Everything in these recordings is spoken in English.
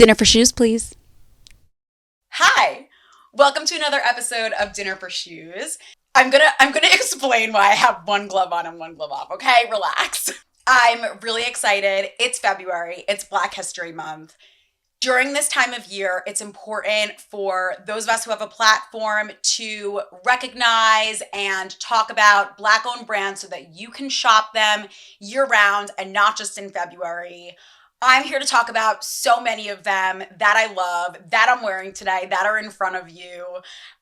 Dinner for shoes, please. Hi, welcome to another episode of Dinner for Shoes. I'm gonna explain why I have one glove on and one glove off. Okay, relax. I'm really excited. It's February. It's Black History Month. During this time of year, it's important for those of us who have a platform to recognize and talk about Black-owned brands so that you can shop them year-round and not just in February. I'm here to talk about so many of them that I love, that I'm wearing today, that are in front of you.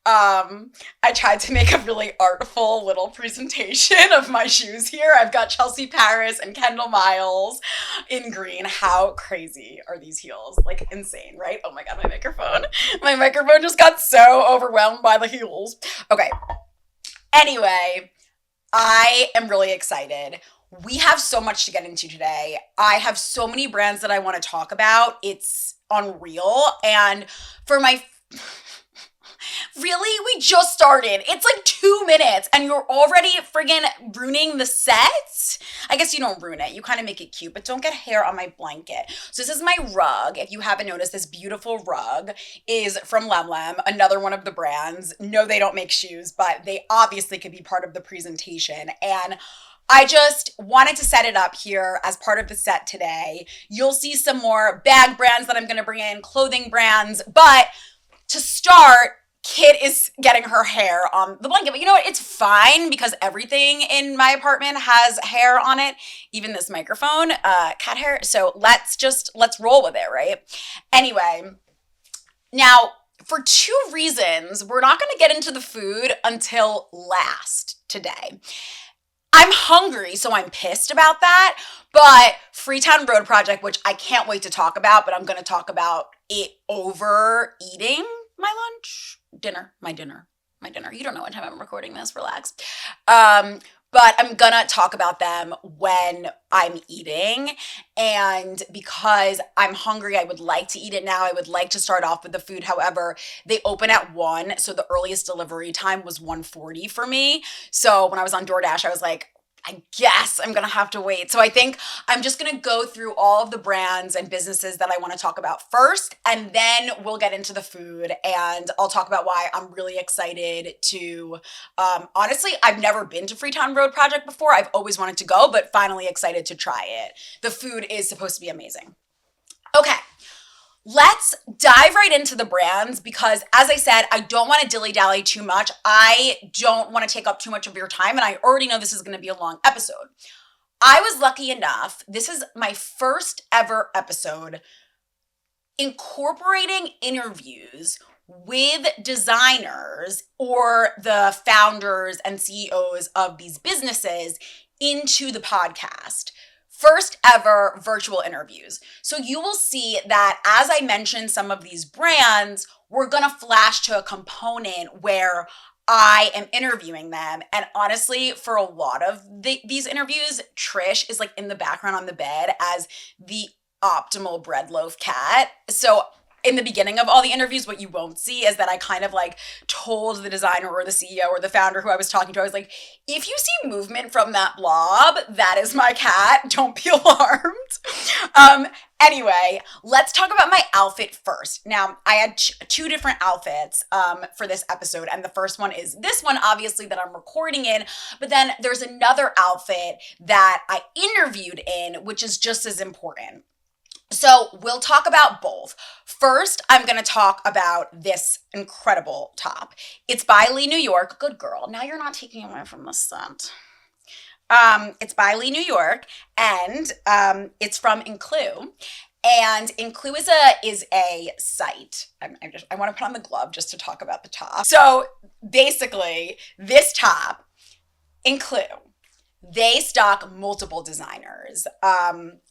I tried to make a really artful little presentation of my shoes here. I've got Chelsea Paris and Kendall Miles in green. How crazy are these heels? Like insane, right? Oh my God, my microphone. My microphone just got so overwhelmed by the heels. Okay. Anyway, I am really excited. We have so much to get into today. I have so many brands that I want to talk about. It's unreal. And for my... Really? We just started. It's like 2 minutes and you're already friggin' ruining the set? I guess you don't ruin it. You kind of make it cute, but don't get hair on my blanket. So this is my rug. If you haven't noticed, this beautiful rug is from Lem Lem, another one of the brands. No, they don't make shoes, but they obviously could be part of the presentation. And I just wanted to set it up here as part of the set today. You'll see some more bag brands that I'm going to bring in, clothing brands, but to start, Kit is getting her hair on the blanket. But you know what? It's fine because everything in my apartment has hair on it, even this microphone, cat hair. So let's roll with it, right? Anyway, now for 2 reasons, we're not going to get into the food until last today. I'm hungry, so I'm pissed about that, but Freetown Road Project, which I can't wait to talk about, but I'm going to talk about it over eating my lunch, my dinner. You don't know what time I'm recording this, relax. But I'm going to talk about them when I'm eating, and because I'm hungry, I would like to eat it now. I would like to start off with the food. However, they open at 1, so the earliest delivery time was 1:40 for me. So when I was on DoorDash, I was like, I guess I'm going to have to wait. So I think I'm just going to go through all of the brands and businesses that I want to talk about first, and then we'll get into the food and I'll talk about why I'm really excited to, honestly, I've never been to Freetown Road Project before. I've always wanted to go, but finally excited to try it. The food is supposed to be amazing. Okay. Let's dive right into the brands because, as I said, I don't want to dilly-dally too much. I don't want to take up too much of your time, and I already know this is going to be a long episode. I was lucky enough, this is my first ever episode incorporating interviews with designers or the founders and CEOs of these businesses into the podcast. First ever virtual interviews. So you will see that as I mention some of these brands, we're going to flash to a component where I am interviewing them. And honestly, for a lot of these interviews, Trish is like in the background on the bed as the optimal bread loaf cat. So in the beginning of all the interviews, what you won't see is that I kind of like told the designer or the CEO or the founder who I was talking to, I was like, if you see movement from that blob, that is my cat. Don't be alarmed. Anyway, let's talk about my outfit first. Now, I had 2 different outfits for this episode, and the first one is this one, obviously, that I'm recording in, but then there's another outfit that I interviewed in, which is just as important. So we'll talk about both. First, I'm going to talk about this incredible top. It's by Lee New York. Good girl. Now you're not taking away from the scent. It's by Lee New York, and it's from Inclus. And Inclus is a site. I want to put on the glove just to talk about the top. So basically, this top, Inclus, they stock multiple designers.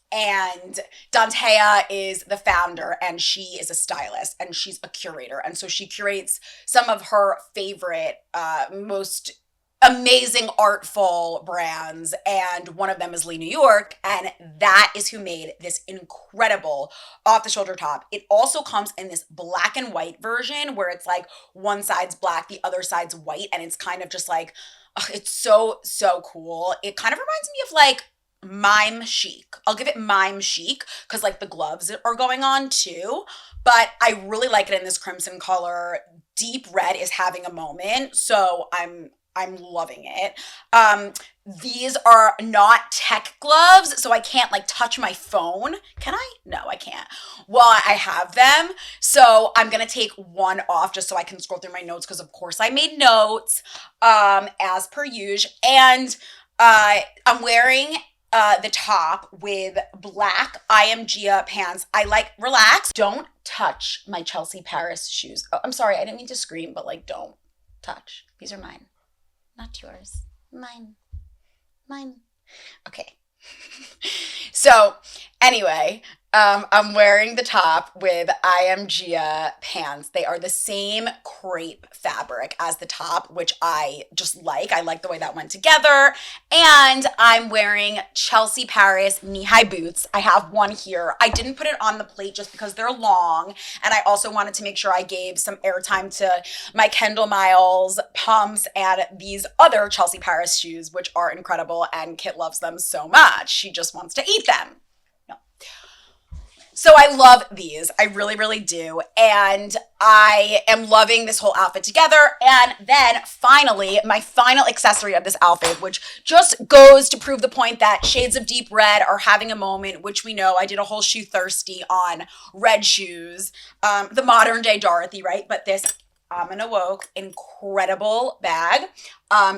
And Dantea is the founder, and she is a stylist, and she's a curator. And so she curates some of her favorite, most amazing, artful brands. And one of them is Lee New York. And that is who made this incredible off-the-shoulder top. It also comes in this black and white version where it's like one side's black, the other side's white. And it's kind of just like, it's so, so cool. It kind of reminds me of like mime chic. I'll give it mime chic because like the gloves are going on too. But I really like it in this crimson color. Deep red is having a moment, so I'm loving it. Um, these are not tech gloves, so I can't like touch my phone. Can I? No, I can't. Well, I have them, so I'm gonna take one off just so I can scroll through my notes because of course I made notes, as per usual. And I'm wearing the top with black IMGA pants. I like relax. Don't touch my Chelsea Paris shoes. Oh, I'm sorry, I didn't mean to scream, but like, don't touch. These are mine, not yours. Mine, mine. Okay. So anyway, I'm wearing the top with IMGA pants. They are the same crepe fabric as the top, which I just like. I like the way that went together. And I'm wearing Chelsea Paris knee-high boots. I have one here. I didn't put it on the plate just because they're long. And I also wanted to make sure I gave some airtime to my Kendall Miles pumps and these other Chelsea Paris shoes, which are incredible. And Kit loves them so much. She just wants to eat them. No. So I love these. I really, really do. And I am loving this whole outfit together. And then finally, my final accessory of this outfit, which just goes to prove the point that shades of deep red are having a moment, which we know. I did a whole shoe thirsty on red shoes. The modern day Dorothy, right? But this Amina Woke incredible bag.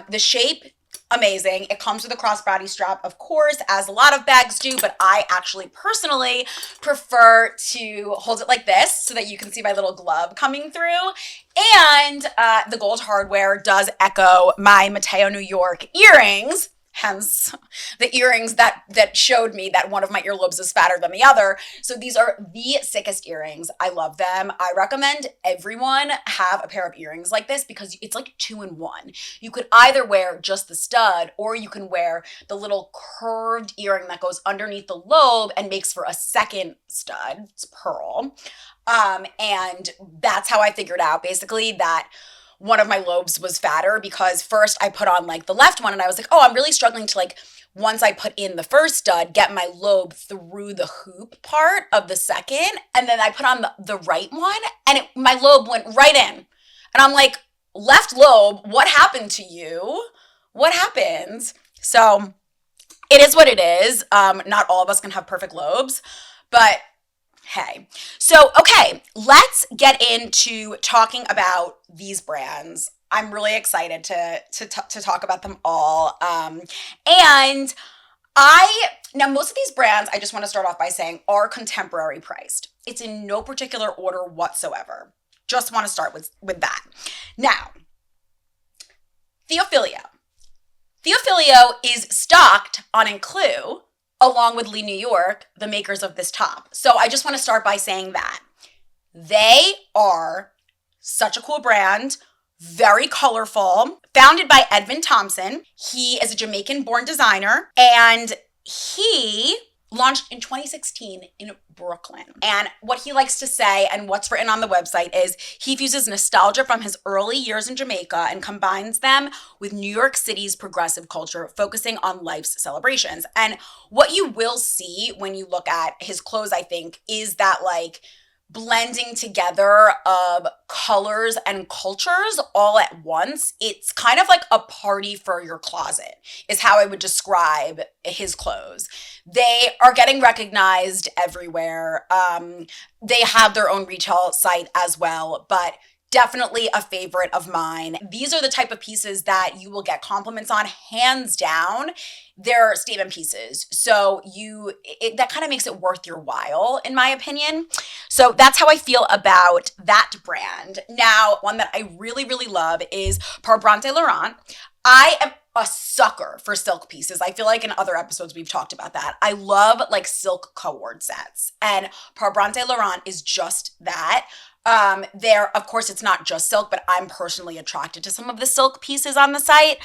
The shape, amazing. It comes with a crossbody strap, of course, as a lot of bags do, but I actually personally prefer to hold it like this so that you can see my little glove coming through. And the gold hardware does echo my Mateo, New York earrings. Hence the earrings that showed me that one of my earlobes is fatter than the other. So these are the sickest earrings. I love them. I recommend everyone have a pair of earrings like this because it's like 2-in-1. You could either wear just the stud or you can wear the little curved earring that goes underneath the lobe and makes for a second stud. It's pearl. And that's how I figured out basically that one of my lobes was fatter because first I put on like the left one and I was like, oh, I'm really struggling to like, once I put in the first stud, get my lobe through the hoop part of the second. And then I put on the right one and my lobe went right in. And I'm like, left lobe, what happened to you? What happened? So it is what it is. Not all of us can have perfect lobes, but hey. So, okay, let's get into talking about these brands. I'm really excited to talk about them all. And now most of these brands, I just want to start off by saying are contemporary priced. It's in no particular order whatsoever. Just want to start with that. Now, Theophilio. Theophilio is stocked on Include along with Lee New York, the makers of this top. So I just want to start by saying that they are such a cool brand, very colorful, founded by Edvin Thompson. He is a Jamaican-born designer, and he launched in 2016 in Brooklyn. And what he likes to say and what's written on the website is he fuses nostalgia from his early years in Jamaica and combines them with New York City's progressive culture, focusing on life's celebrations. And what you will see when you look at his clothes, I think, is that like blending together of colors and cultures all at once. It's kind of like a party for your closet is how I would describe his clothes. They are getting recognized everywhere. They have their own retail site as well, but definitely a favorite of mine. These are the type of pieces that you will get compliments on, hands down. They're statement pieces. So that kind of makes it worth your while, in my opinion. So that's how I feel about that brand. Now, one that I really, really love is Parbranté Laurent. I am a sucker for silk pieces. I feel like in other episodes we've talked about that. I love like silk cord sets, and Parbranté Laurent is just that. Of course, it's not just silk, but I'm personally attracted to some of the silk pieces on the site.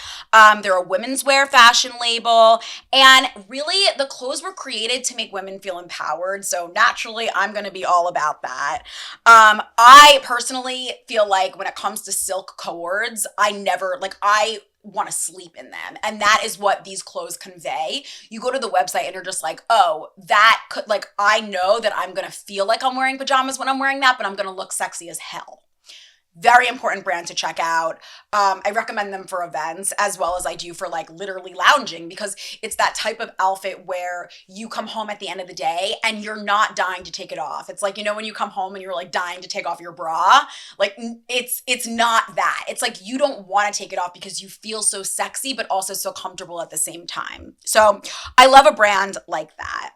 They're a women's wear fashion label, and really the clothes were created to make women feel empowered. So naturally, I'm going to be all about that. I personally feel like when it comes to silk cords, I want to sleep in them. And that is what these clothes convey. You go to the website and you're just like, oh, that could, like, I know that I'm going to feel like I'm wearing pajamas when I'm wearing that, but I'm going to look sexy as hell. Very important brand to check out. I recommend them for events as well as I do for like literally lounging, because it's that type of outfit where you come home at the end of the day and you're not dying to take it off. It's like, you know, when you come home and you're like dying to take off your bra, like it's not that. It's like you don't want to take it off because you feel so sexy, but also so comfortable at the same time. So I love a brand like that.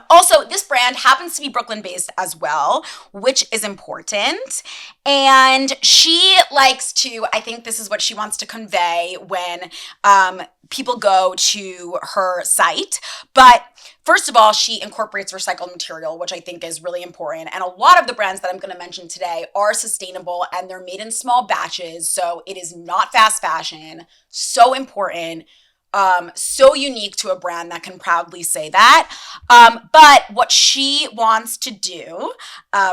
Also, this brand happens to be Brooklyn based as well, which is important. And she likes to, I think this is what she wants to convey when people go to her site. But first of all, she incorporates recycled material, which I think is really important. And a lot of the brands that I'm going to mention today are sustainable and they're made in small batches. So it is not fast fashion. So important. So unique to a brand that can proudly say that. But what she wants to do,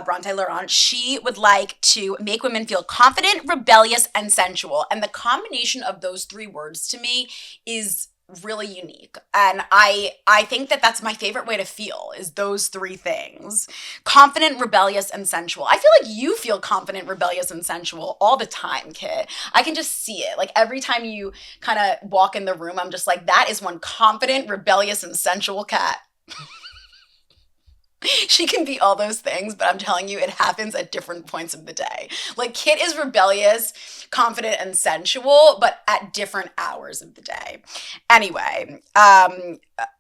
Bronte Laurent, she would like to make women feel confident, rebellious, and sensual. And the combination of those three words to me is really unique. And I think that that's my favorite way to feel, is those three things: confident, rebellious, and sensual. I feel like you feel confident, rebellious, and sensual all the time, Kit. I can just see it. Like every time you kind of walk in the room, I'm just like, that is one confident, rebellious, and sensual cat. She can be all those things, but I'm telling you, it happens at different points of the day. Like Kit is rebellious, confident, and sensual, but at different hours of the day. Anyway,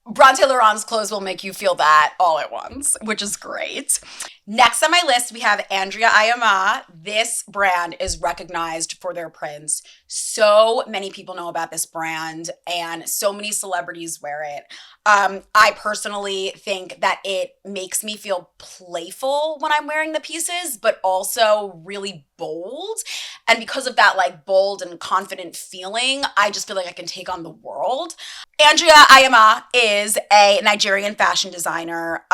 Bronte Laurent's clothes will make you feel that all at once, which is great. Next on my list, we have Andrea Ayama. This brand is recognized for their prints. So many people know about this brand and so many celebrities wear it. I personally think that it makes me feel playful when I'm wearing the pieces, but also really bold. And because of that, like bold and confident feeling, I just feel like I can take on the world. Andrea Ayama is a Nigerian fashion designer.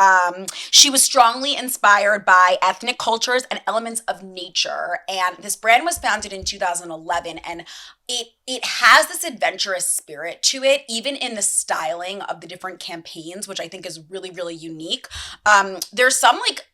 She was strongly inspired by ethnic cultures and elements of nature. And this brand was founded in 2011, and it has this adventurous spirit to it, even in the styling of the different campaigns, which I think is really, really unique. There's some like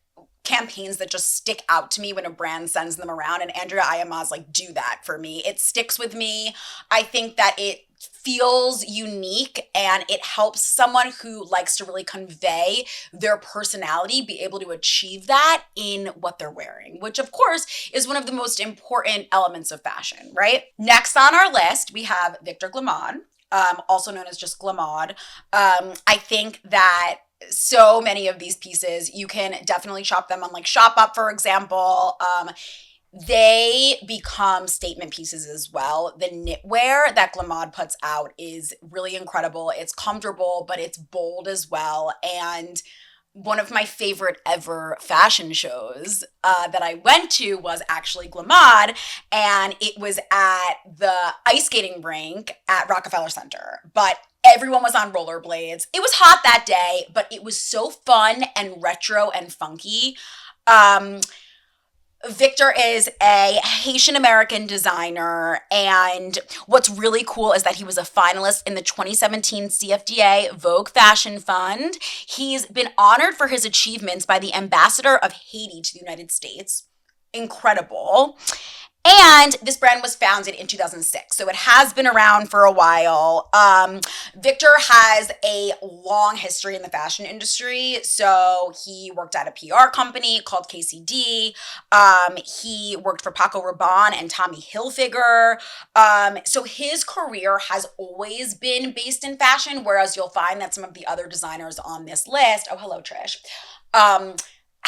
campaigns that just stick out to me when a brand sends them around, and Andrea Ayama's like do that for me. It sticks with me. I think that it feels unique and it helps someone who likes to really convey their personality be able to achieve that in what they're wearing, which of course is one of the most important elements of fashion, right? Next on our list, we have Victor Glamade, also known as just Glamade. I think that so many of these pieces, you can definitely shop them on like Shop Up, for example. They become statement pieces as well. The knitwear that Glamade puts out is really incredible. It's comfortable, but it's bold as well. And one of my favorite ever fashion shows that I went to was actually Glamade, and it was at the ice skating rink at Rockefeller Center. But everyone was on rollerblades. It was hot that day, but it was so fun and retro and funky. Victor is a Haitian American designer, and what's really cool is that he was a finalist in the 2017 CFDA Vogue Fashion Fund. He's been honored for his achievements by the ambassador of Haiti to the United States. Incredible. And this brand was founded in 2006, so it has been around for a while. Victor has a long history in the fashion industry. So he worked at a PR company called KCD. He worked for Paco Rabanne and Tommy Hilfiger. So his career has always been based in fashion, whereas you'll find that some of the other designers on this list, oh, hello, Trish,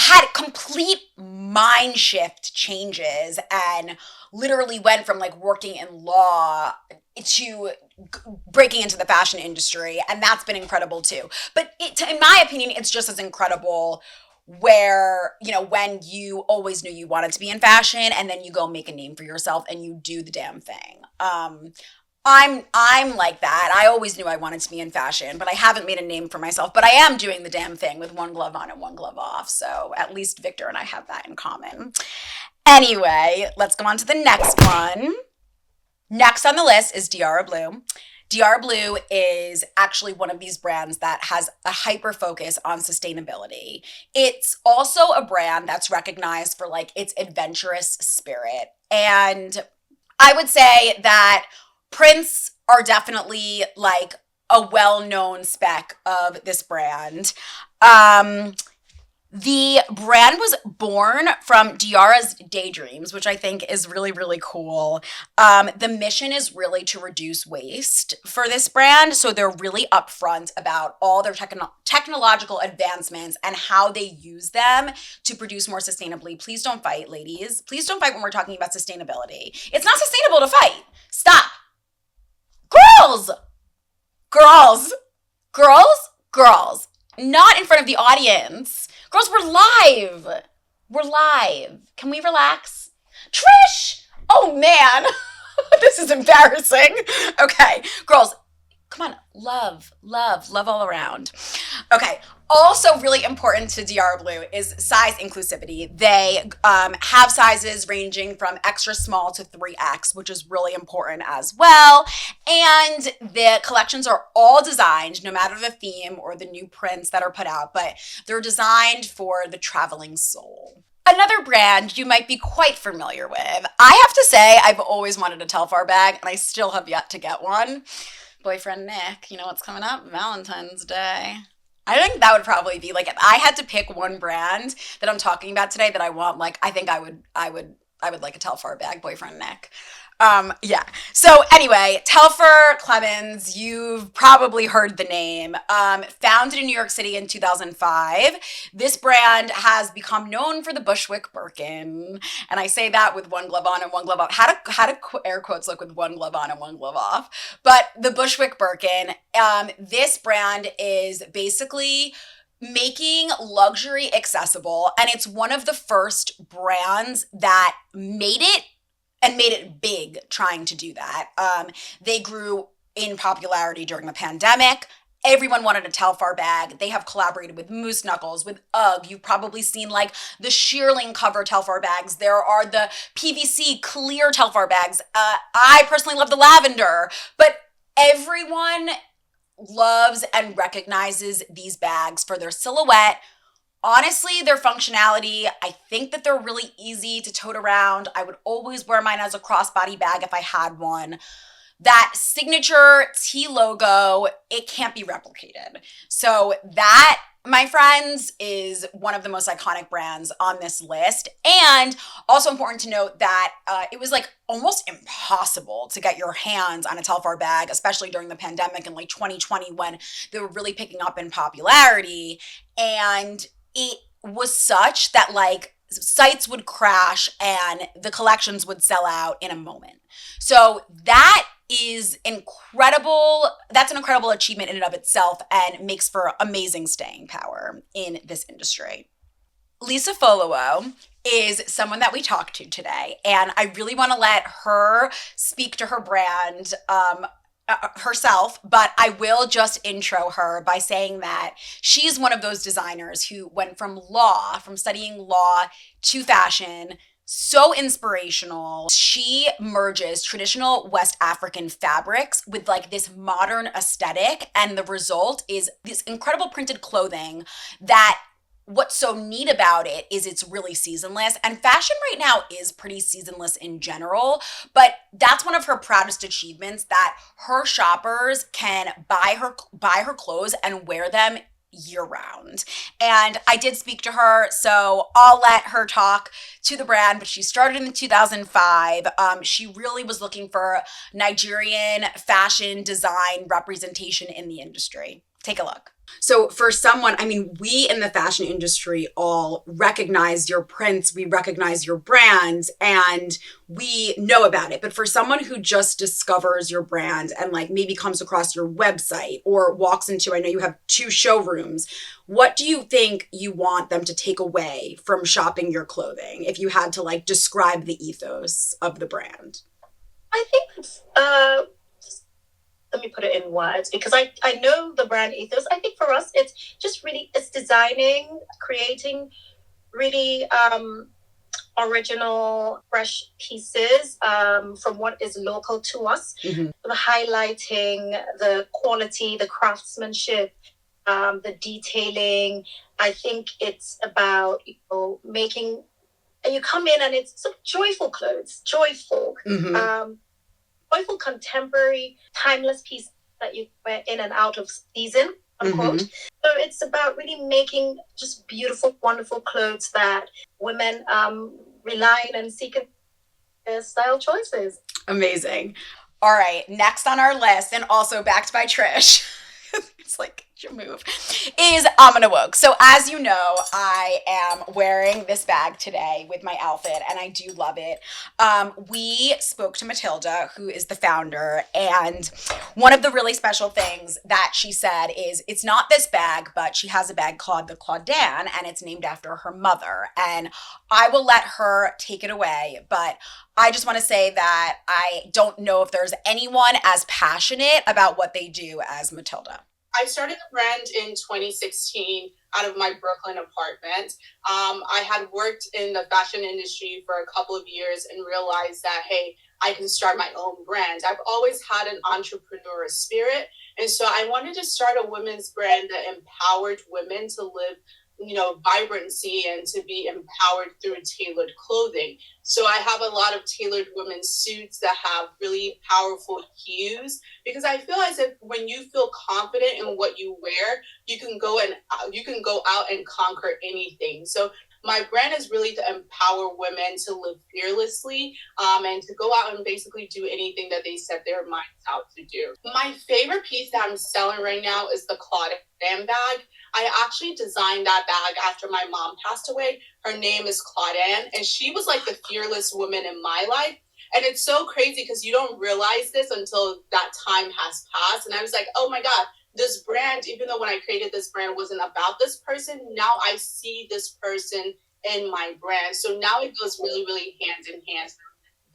had complete mind shift changes and literally went from like working in law to breaking into the fashion industry. And that's been incredible too. But in my opinion, it's just as incredible where, you know, when you always knew you wanted to be in fashion and then you go make a name for yourself and you do the damn thing. I'm like that. I always knew I wanted to be in fashion, but I haven't made a name for myself. But I am doing the damn thing with one glove on and one glove off. So at least Victor and I have that in common. Anyway, let's go on to the next one. Next on the list is Diara Blue. Diara Blue is actually one of these brands that has a hyper focus on sustainability. It's also a brand that's recognized for like its adventurous spirit. And I would say that prints are definitely like a well-known spec of this brand. Um, the brand was born from Diara's daydreams, which I think is really, really cool. The mission is really to reduce waste for this brand. So they're really upfront about all their technological advancements and how they use them to produce more sustainably. Please don't fight, ladies. Please don't fight when we're talking about sustainability. It's not sustainable to fight. Stop. Girls! Girls! Girls! Girls! Not in front of the audience. Girls, we're live. We're live. Can we relax? Trish! Oh man, this is embarrassing. Okay, girls, come on. Love, love, love all around. Okay, also really important to Diara Blue is size inclusivity. They have sizes ranging from extra small to 3X, which is really important as well. And the collections are all designed, no matter the theme or the new prints that are put out, but they're designed for the traveling soul. Another brand you might be quite familiar with. I have to say, I've always wanted a Telfar bag, and I still have yet to get one. Boyfriend Nick, you know what's coming up? Valentine's Day. I think that would probably be like if I had to pick one brand that I'm talking about today that I want, like I think I would like a Telfar bag, Boyfriend Nick. Yeah. So anyway, Telfar Clemens, you've probably heard the name. Founded in New York City in 2005. This brand has become known for the Bushwick Birkin. And I say that with one glove on and one glove off. How do air quotes look with one glove on and one glove off? But the Bushwick Birkin, this brand is basically making luxury accessible. And it's one of the first brands that made it and made it big trying to do that. They grew in popularity during the pandemic. Everyone wanted a Telfar bag. They have collaborated with Moose Knuckles, with UGG. You've probably seen like the shearling cover Telfar bags. There are the PVC clear Telfar bags. I personally love the lavender, but everyone loves and recognizes these bags for their silhouette. Honestly, their functionality, I think that they're really easy to tote around. I would always wear mine as a crossbody bag if I had one. That signature T logo, it can't be replicated. So that, my friends, is one of the most iconic brands on this list. And also important to note that it was like almost impossible to get your hands on a Telfar bag, especially during the pandemic in like 2020 when they were really picking up in popularity. And it was such that like sites would crash and the collections would sell out in a moment. So that is incredible. That's an incredible achievement in and of itself and makes for amazing staying power in this industry. Lisa Followo is someone that we talked to today, and I really want to let her speak to her brand herself, but I will just intro her by saying that she's one of those designers who went from studying law to fashion. So inspirational. She merges traditional West African fabrics with like this modern aesthetic, and the result is this incredible printed clothing that what's so neat about it is it's really seasonless, and fashion right now is pretty seasonless in general, but that's one of her proudest achievements, that her shoppers can buy her clothes and wear them year round. And I did speak to her, so I'll let her talk to the brand, but she started in 2005. She really was looking for Nigerian fashion design representation in the industry. Take a look. So for someone, I mean, we in the fashion industry all recognize your prints, we recognize your brands, and we know about it. But for someone who just discovers your brand and like maybe comes across your website or walks into, I know you have 2 showrooms, what do you think you want them to take away from shopping your clothing if you had to like describe the ethos of the brand? I think let me put it in words, because I know the brand ethos. I think for us, it's just really, it's designing, creating really original, fresh pieces from what is local to us, highlighting the quality, the craftsmanship, the detailing. I think it's about making, and you come in and it's some joyful clothes, joyful contemporary, timeless piece that you wear in and out of season, unquote. So it's about really making just beautiful, wonderful clothes that women rely on and seek in style choices. Amazing. All right, next on our list, and also backed by Trish. It's like your move, is Amina Woke. So as you know, I am wearing this bag today with my outfit, and I do love it. We spoke to Matilda, who is the founder, and one of the really special things that she said is it's not this bag, but she has a bag called the Claudin, and it's named after her mother. And I will let her take it away, but I just want to say that I don't know if there's anyone as passionate about what they do as Matilda. I started the brand in 2016 out of my Brooklyn apartment. I had worked in the fashion industry for a couple of years and realized that, hey, I can start my own brand. I've always had an entrepreneur spirit. And so I wanted to start a women's brand that empowered women to live vibrancy and to be empowered through tailored clothing. So I have a lot of tailored women's suits that have really powerful hues, because I feel as if when you feel confident in what you wear, you can go out and conquer anything. So my brand is really to empower women to live fearlessly, and to go out and basically do anything that they set their minds out to do. My favorite piece that I'm selling right now is the Claude bag. I actually designed that bag after my mom passed away. Her name is Claudine, and she was like the fearless woman in my life. And it's so crazy because you don't realize this until that time has passed. And I was like, oh my God, this brand, even though when I created this brand wasn't about this person, now I see this person in my brand. So now it goes really, really hand in hand.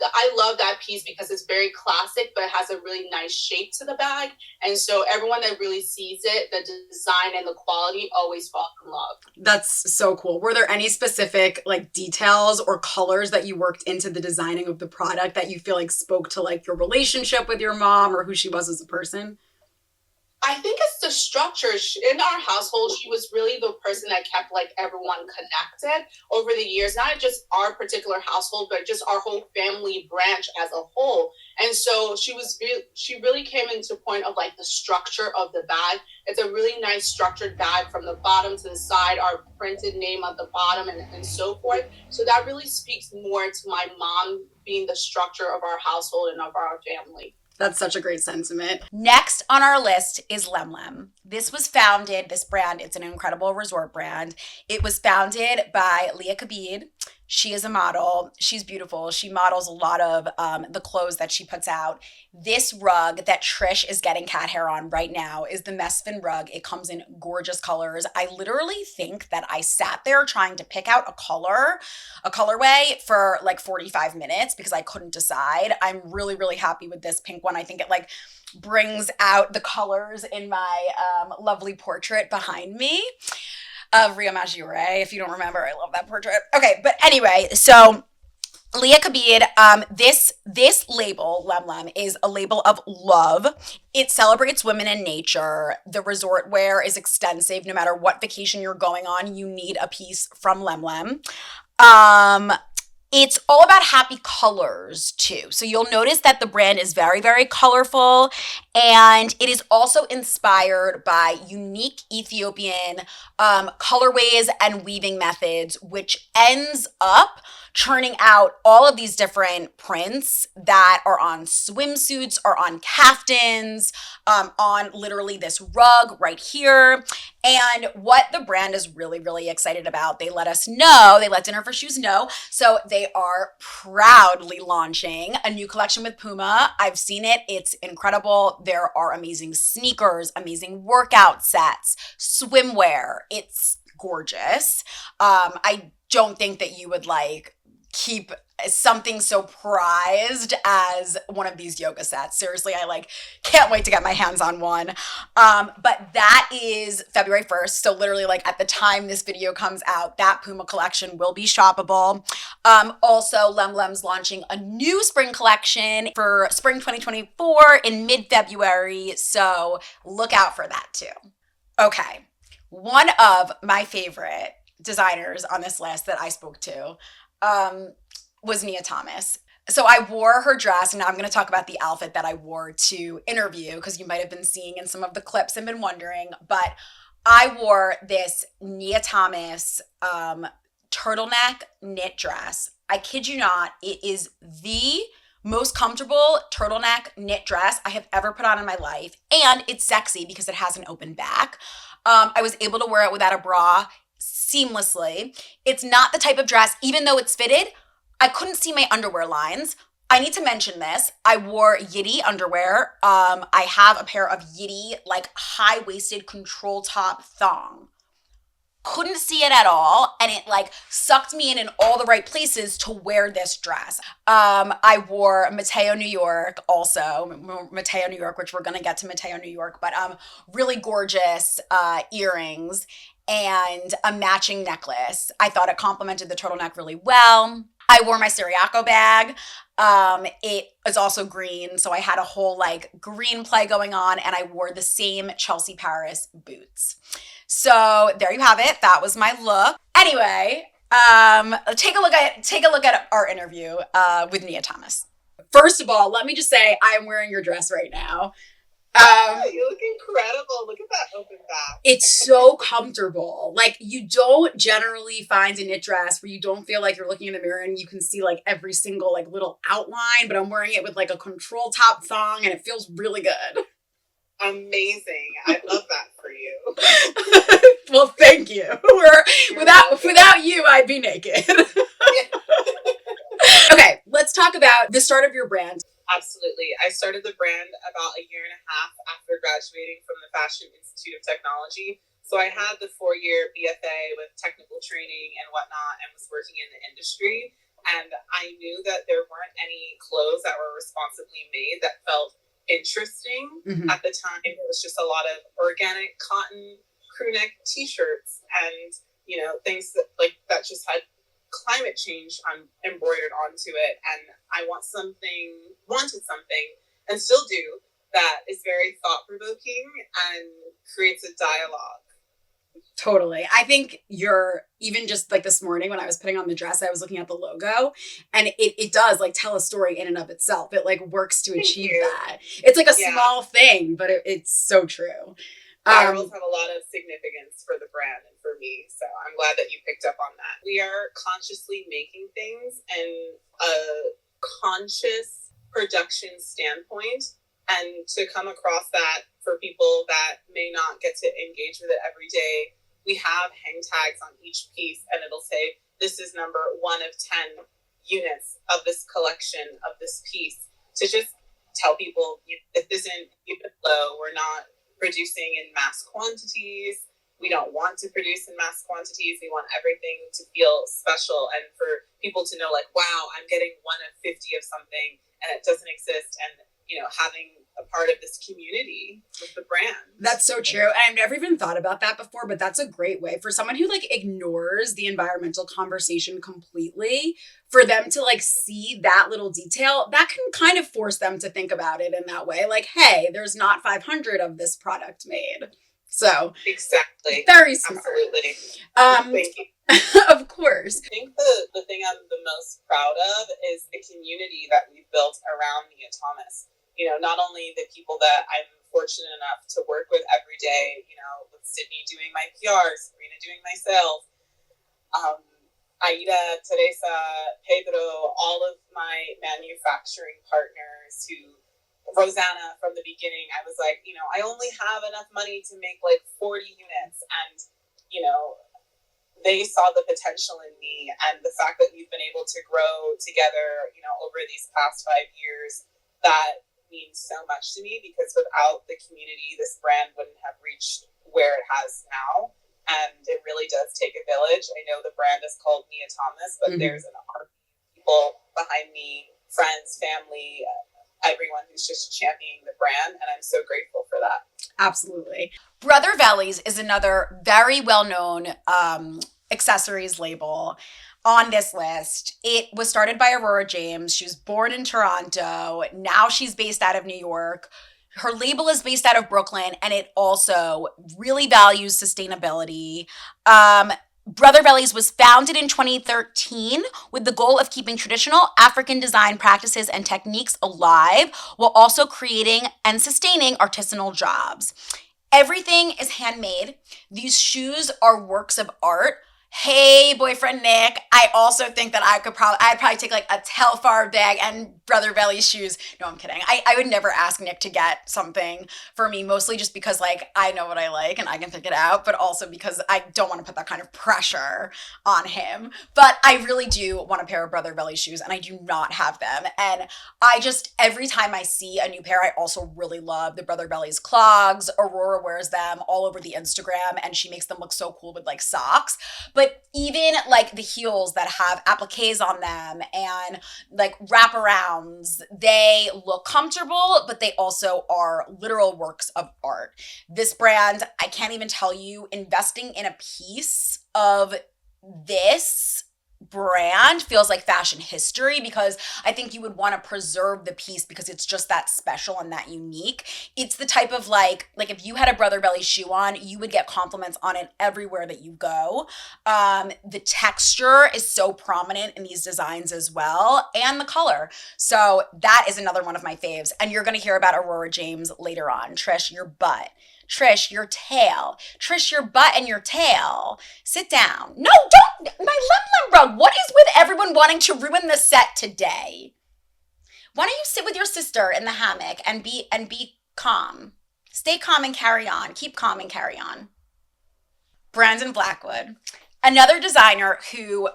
I love that piece because it's very classic, but it has a really nice shape to the bag. And so everyone that really sees it, the design and the quality always falls in love. That's so cool. Were there any specific like details or colors that you worked into the designing of the product that you feel like spoke to like your relationship with your mom or who she was as a person? I think it's the structure. In our household, she was really the person that kept like everyone connected over the years, not just our particular household, but just our whole family branch as a whole. And so she really came into point of like the structure of the bag. It's a really nice structured bag from the bottom to the side, our printed name at the bottom, and so forth. So that really speaks more to my mom being the structure of our household and of our family. That's such a great sentiment. Next on our list is Lemlem. This brand, it's an incredible resort brand. It was founded by Leah Kabid. She is a model. She's beautiful. She models a lot of the clothes that she puts out. This rug that Trish is getting cat hair on right now is the Mesfin rug. It comes in gorgeous colors. I literally think that I sat there trying to pick out a colorway for like 45 minutes because I couldn't decide. I'm really, really happy with this pink one. I think it like brings out the colors in my lovely portrait behind me of Ria Majure. If you don't remember, I love that portrait. Okay, but anyway, so Leah Kabid, this label, Lemlem, is a label of love. It celebrates women and nature. The resort wear is extensive. No matter what vacation you're going on, you need a piece from Lemlem. It's all about happy colors too. So you'll notice that the brand is very, very colorful, and it is also inspired by unique Ethiopian colorways and weaving methods, which ends up churning out all of these different prints that are on swimsuits or on kaftans, on literally this rug right here. And what the brand is really, really excited about, they let Dinner for Shoes know. So they are proudly launching a new collection with Puma. I've seen it. It's incredible. There are amazing sneakers, amazing workout sets, swimwear. It's gorgeous. I don't think that you would like keep something so prized as one of these yoga sets. Seriously, I like can't wait to get my hands on one. But that is February 1st. So literally like at the time this video comes out, that Puma collection will be shoppable. Also, Lem Lem's launching a new spring collection for spring 2024 in mid-February. So look out for that too. Okay. One of my favorite designers on this list that I spoke to was Nia Thomas. So I wore her dress, and now I'm going to talk about the outfit that I wore to interview, because you might have been seeing in some of the clips and been wondering, but I wore this Nia Thomas turtleneck knit dress. I kid you not, it is the most comfortable turtleneck knit dress I have ever put on in my life, and it's sexy because it has an open back. I was able to wear it without a bra seamlessly. It's not the type of dress, even though it's fitted, I couldn't see my underwear lines. I need to mention this. I wore Yitty underwear. I have a pair of Yitty like high-waisted control top thong. Couldn't see it at all, and it like sucked me in all the right places to wear this dress. I wore Mateo New York also, Mateo New York, which we're gonna get to Mateo New York, but really gorgeous earrings and a matching necklace. I thought it complemented the turtleneck really well. I wore my Siriaco bag. It is also green, so I had a whole like green play going on, and I wore the same Chelsea Paris boots. So there you have it. That was my look. Anyway, take a look at our interview with Nia Thomas. First of all, let me just say I am wearing your dress right now. You look incredible. Look at that open back. It's so comfortable. Like, you don't generally find a knit dress where you don't feel like you're looking in the mirror and you can see like every single like little outline, but I'm wearing it with like a control top thong and it feels really good. Amazing. I love that for you. Well, thank you. Without you, I'd be naked. Okay, let's talk about the start of your brand. Absolutely. I started the brand about a year and a half after graduating from the Fashion Institute of Technology. So I had the 4-year BFA with technical training and whatnot and was working in the industry. And I knew that there weren't any clothes that were responsibly made that felt interesting. Mm-hmm. At the time, it was just a lot of organic cotton crew neck t-shirts and, you know, things that just had climate change embroidered onto it, and I wanted something and still do that is very thought-provoking and creates a dialogue. Totally. I think you're even just like this morning when I was putting on the dress, I was looking at the logo, and it does like tell a story in and of itself. It like works to achieve that. It's like a small thing, but it's so true. Virals have a lot of significance for the brand and for me, so I'm glad that you picked up on that. We are consciously making things in a conscious production standpoint, and to come across that for people that may not get to engage with it every day, we have hang tags on each piece, and it'll say, this is number 1 of 10 units of this collection of this piece, to just tell people if this isn't even low, we're not producing in mass quantities. We don't want to produce in mass quantities. We want everything to feel special and for people to know like, wow, I'm getting 1 of 50 of something and it doesn't exist. And, you know, having a part of this community with the brand. That's so true. I've never even thought about that before, but that's a great way for someone who like ignores the environmental conversation completely, for them to like see that little detail. That can kind of force them to think about it in that way. Like, hey, there's not 500 of this product made. So exactly. Very smart. Absolutely. Thank you. Of course. I think the thing I'm the most proud of is the community that we've built around Nia Thomas. You know, not only the people that I'm fortunate enough to work with every day, you know, with Sydney doing my PR, Sabrina doing my sales, Aida, Teresa, Pedro, all of my manufacturing partners Rosanna from the beginning, I was like, you know, I only have enough money to make like 40 units. And, you know, they saw the potential in me, and the fact that we've been able to grow together, you know, over these past 5 years, that means so much to me, because without the community, this brand wouldn't have reached where it has now. And it really does take a village. I know the brand is called Nia Thomas, but there's an army people behind me, friends, family, everyone who's just championing the brand, and I'm so grateful for that. Absolutely. Brother Vellies is another very well-known accessories label on this list. It was started by Aurora James. She was born in Toronto. Now she's based out of New York. Her label is based out of Brooklyn, and it also really values sustainability. Brother Bellies was founded in 2013 with the goal of keeping traditional African design practices and techniques alive while also creating and sustaining artisanal jobs. Everything is handmade. These shoes are works of art. Hey, boyfriend Nick, I also think that I'd probably take like a Telfar bag and Brother Belly's shoes. No, I'm kidding. I would never ask Nick to get something for me, mostly just because like I know what I like and I can pick it out, but also because I don't want to put that kind of pressure on him. But I really do want a pair of Brother Belly shoes, and I do not have them. And I just, every time I see a new pair, I also really love the Brother Belly's clogs. Aurora wears them all over the Instagram, and she makes them look so cool with like socks. But even like the heels that have appliques on them and like wraparounds, they look comfortable, but they also are literal works of art. This brand, I can't even tell you, investing in a piece of this brand feels like fashion history, because I think you would want to preserve the piece because it's just that special and that unique. It's the type of like if you had a Brother Belly shoe on, you would get compliments on it everywhere that you go. The texture is so prominent in these designs as well, and the color. So that is another one of my faves. And you're going to hear about Aurora James later on. Trish, your butt. Trish, your tail. Trish, your butt and your tail. Sit down. No, don't. My Lem Rug. What is with everyone wanting to ruin the set today? Why don't you sit with your sister in the hammock and be calm? Stay calm and carry on. Keep calm and carry on. Brandon Blackwood. Another designer who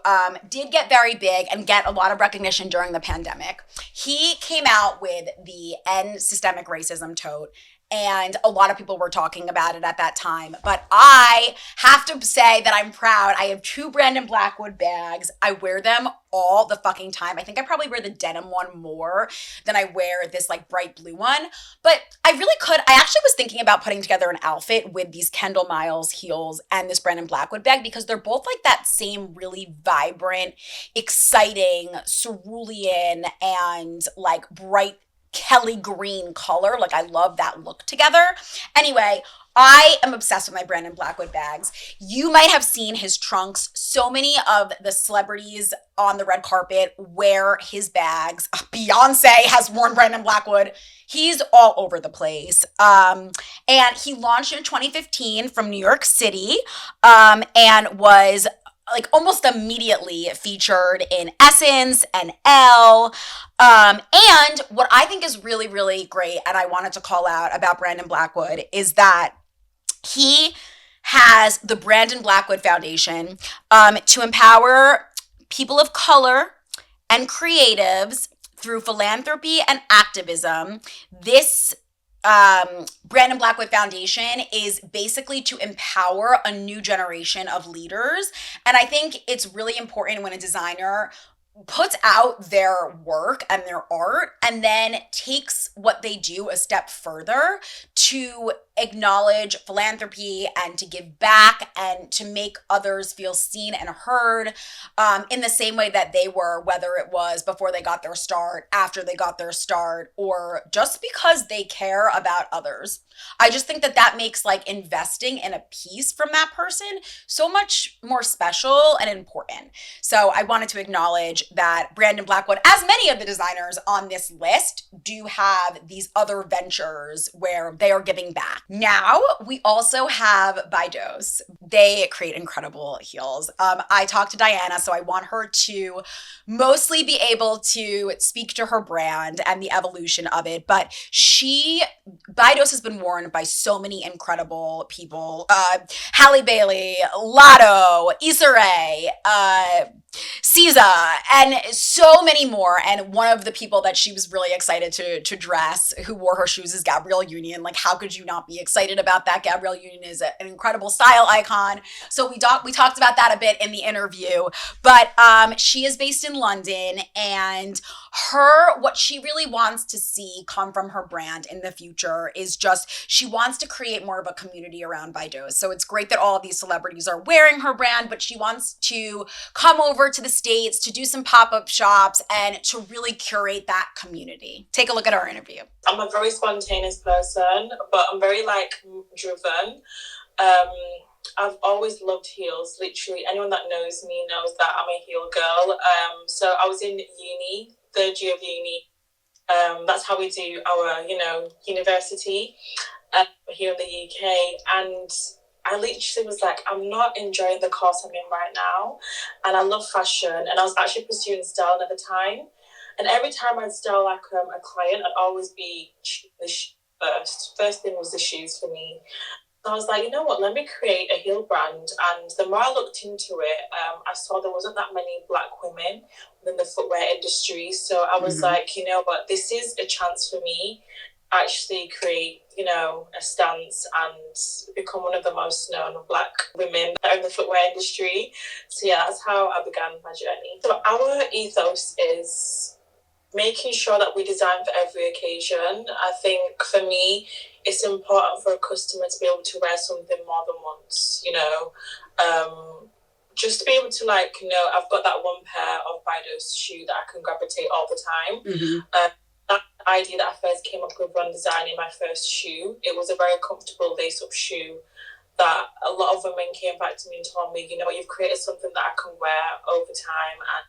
did get very big and get a lot of recognition during the pandemic. He came out with the End Systemic Racism tote, and a lot of people were talking about it at that time. But I have to say that I'm proud. I have 2 Brandon Blackwood bags. I wear them all the fucking time. I think I probably wear the denim one more than I wear this like bright blue one. But I really could. I actually was thinking about putting together an outfit with these Kendall Miles heels and this Brandon Blackwood bag, because they're both like that same really vibrant, exciting, cerulean, and like bright Kelly green color. Like I love that look together. Anyway, I am obsessed with my Brandon Blackwood bags. You might have seen his trunks. So many of the celebrities on the red carpet wear his bags. Beyonce has worn Brandon Blackwood. He's all over the place. And he launched in 2015 from New York City, and was like almost immediately featured in Essence and Elle. And what I think is really, really great, and I wanted to call out about Brandon Blackwood, is that he has the Brandon Blackwood Foundation to empower people of color and creatives through philanthropy and activism. This Brandon Blackwood Foundation is basically to empower a new generation of leaders. And I think it's really important when a designer puts out their work and their art and then takes what they do a step further to acknowledge philanthropy and to give back and to make others feel seen and heard, in the same way that they were, whether it was before they got their start, after they got their start, or just because they care about others. I just think that that makes like investing in a piece from that person so much more special and important. So I wanted to acknowledge that Brandon Blackwood, as many of the designers on this list, do have these other ventures where they are giving back. Now, we also have Baidos. They create incredible heels. I talked to Diana, so I want her to mostly be able to speak to her brand and the evolution of it. But Baidos has been worn by so many incredible people. Halle Bailey, Lotto, Issa Rae, Caesar, and so many more. And one of the people that she was really excited to dress, who wore her shoes, is Gabrielle Union. Like, how could you not be excited about that? Gabrielle Union is an incredible style icon. So we talked about that a bit in the interview. But she is based in London, and what she really wants to see come from her brand in the future is just, she wants to create more of a community around Baidu. So it's great that all of these celebrities are wearing her brand, but she wants to come over to the States to do some pop-up shops and to really curate that community. Take a look at our interview. I'm a very spontaneous person, but I'm very driven. I've always loved heels. Literally, anyone that knows me knows that I'm a heel girl. So I was in uni, third year of uni. That's how we do our, university here in the UK. And I literally was like, I'm not enjoying the course I'm in right now. And I love fashion. And I was actually pursuing styling at the time. And every time I'd style a client, I'd always be the shoes first. First thing was the shoes for me. So I was like, you know what, let me create a heel brand. And the more I looked into it, I saw there wasn't that many Black women within the footwear industry. So I was like, you know what, this is a chance for me to actually create, a stance and become one of the most known Black women in the footwear industry. So yeah, that's how I began my journey. So our ethos is making sure that we design for every occasion. I think for me, it's important for a customer to be able to wear something more than once, just to be able to I've got that one pair of Baidu's shoe that I can gravitate all the time. That idea that I first came up with when designing my first shoe, it was a very comfortable lace-up shoe that a lot of women came back to me and told me, you know what, you've created something that I can wear over time, and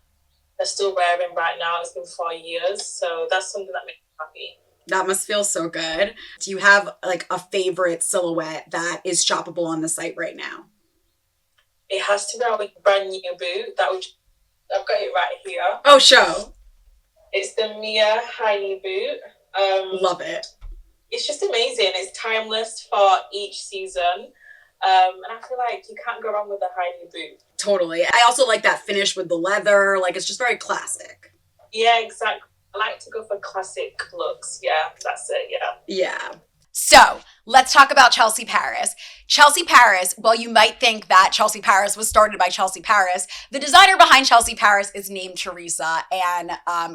they're still wearing right now. It's been 4 years, so that's something that makes me happy. That must feel so good. Do you have a favorite silhouette that is shoppable on the site right now? It has to be our brand new boot. I've got it right here. Oh, show. It's the Mia high knee boot. Love it. It's just amazing. It's timeless for each season. And I feel like you can't go wrong with a high knee boot. Totally. I also like that finish with the leather. It's just very classic. Yeah, exactly. I like to go for classic looks. Yeah, that's it. Yeah. Yeah. So let's talk about Chelsea Paris. Chelsea Paris, well, you might think that Chelsea Paris was started by Chelsea Paris. The designer behind Chelsea Paris is named Teresa and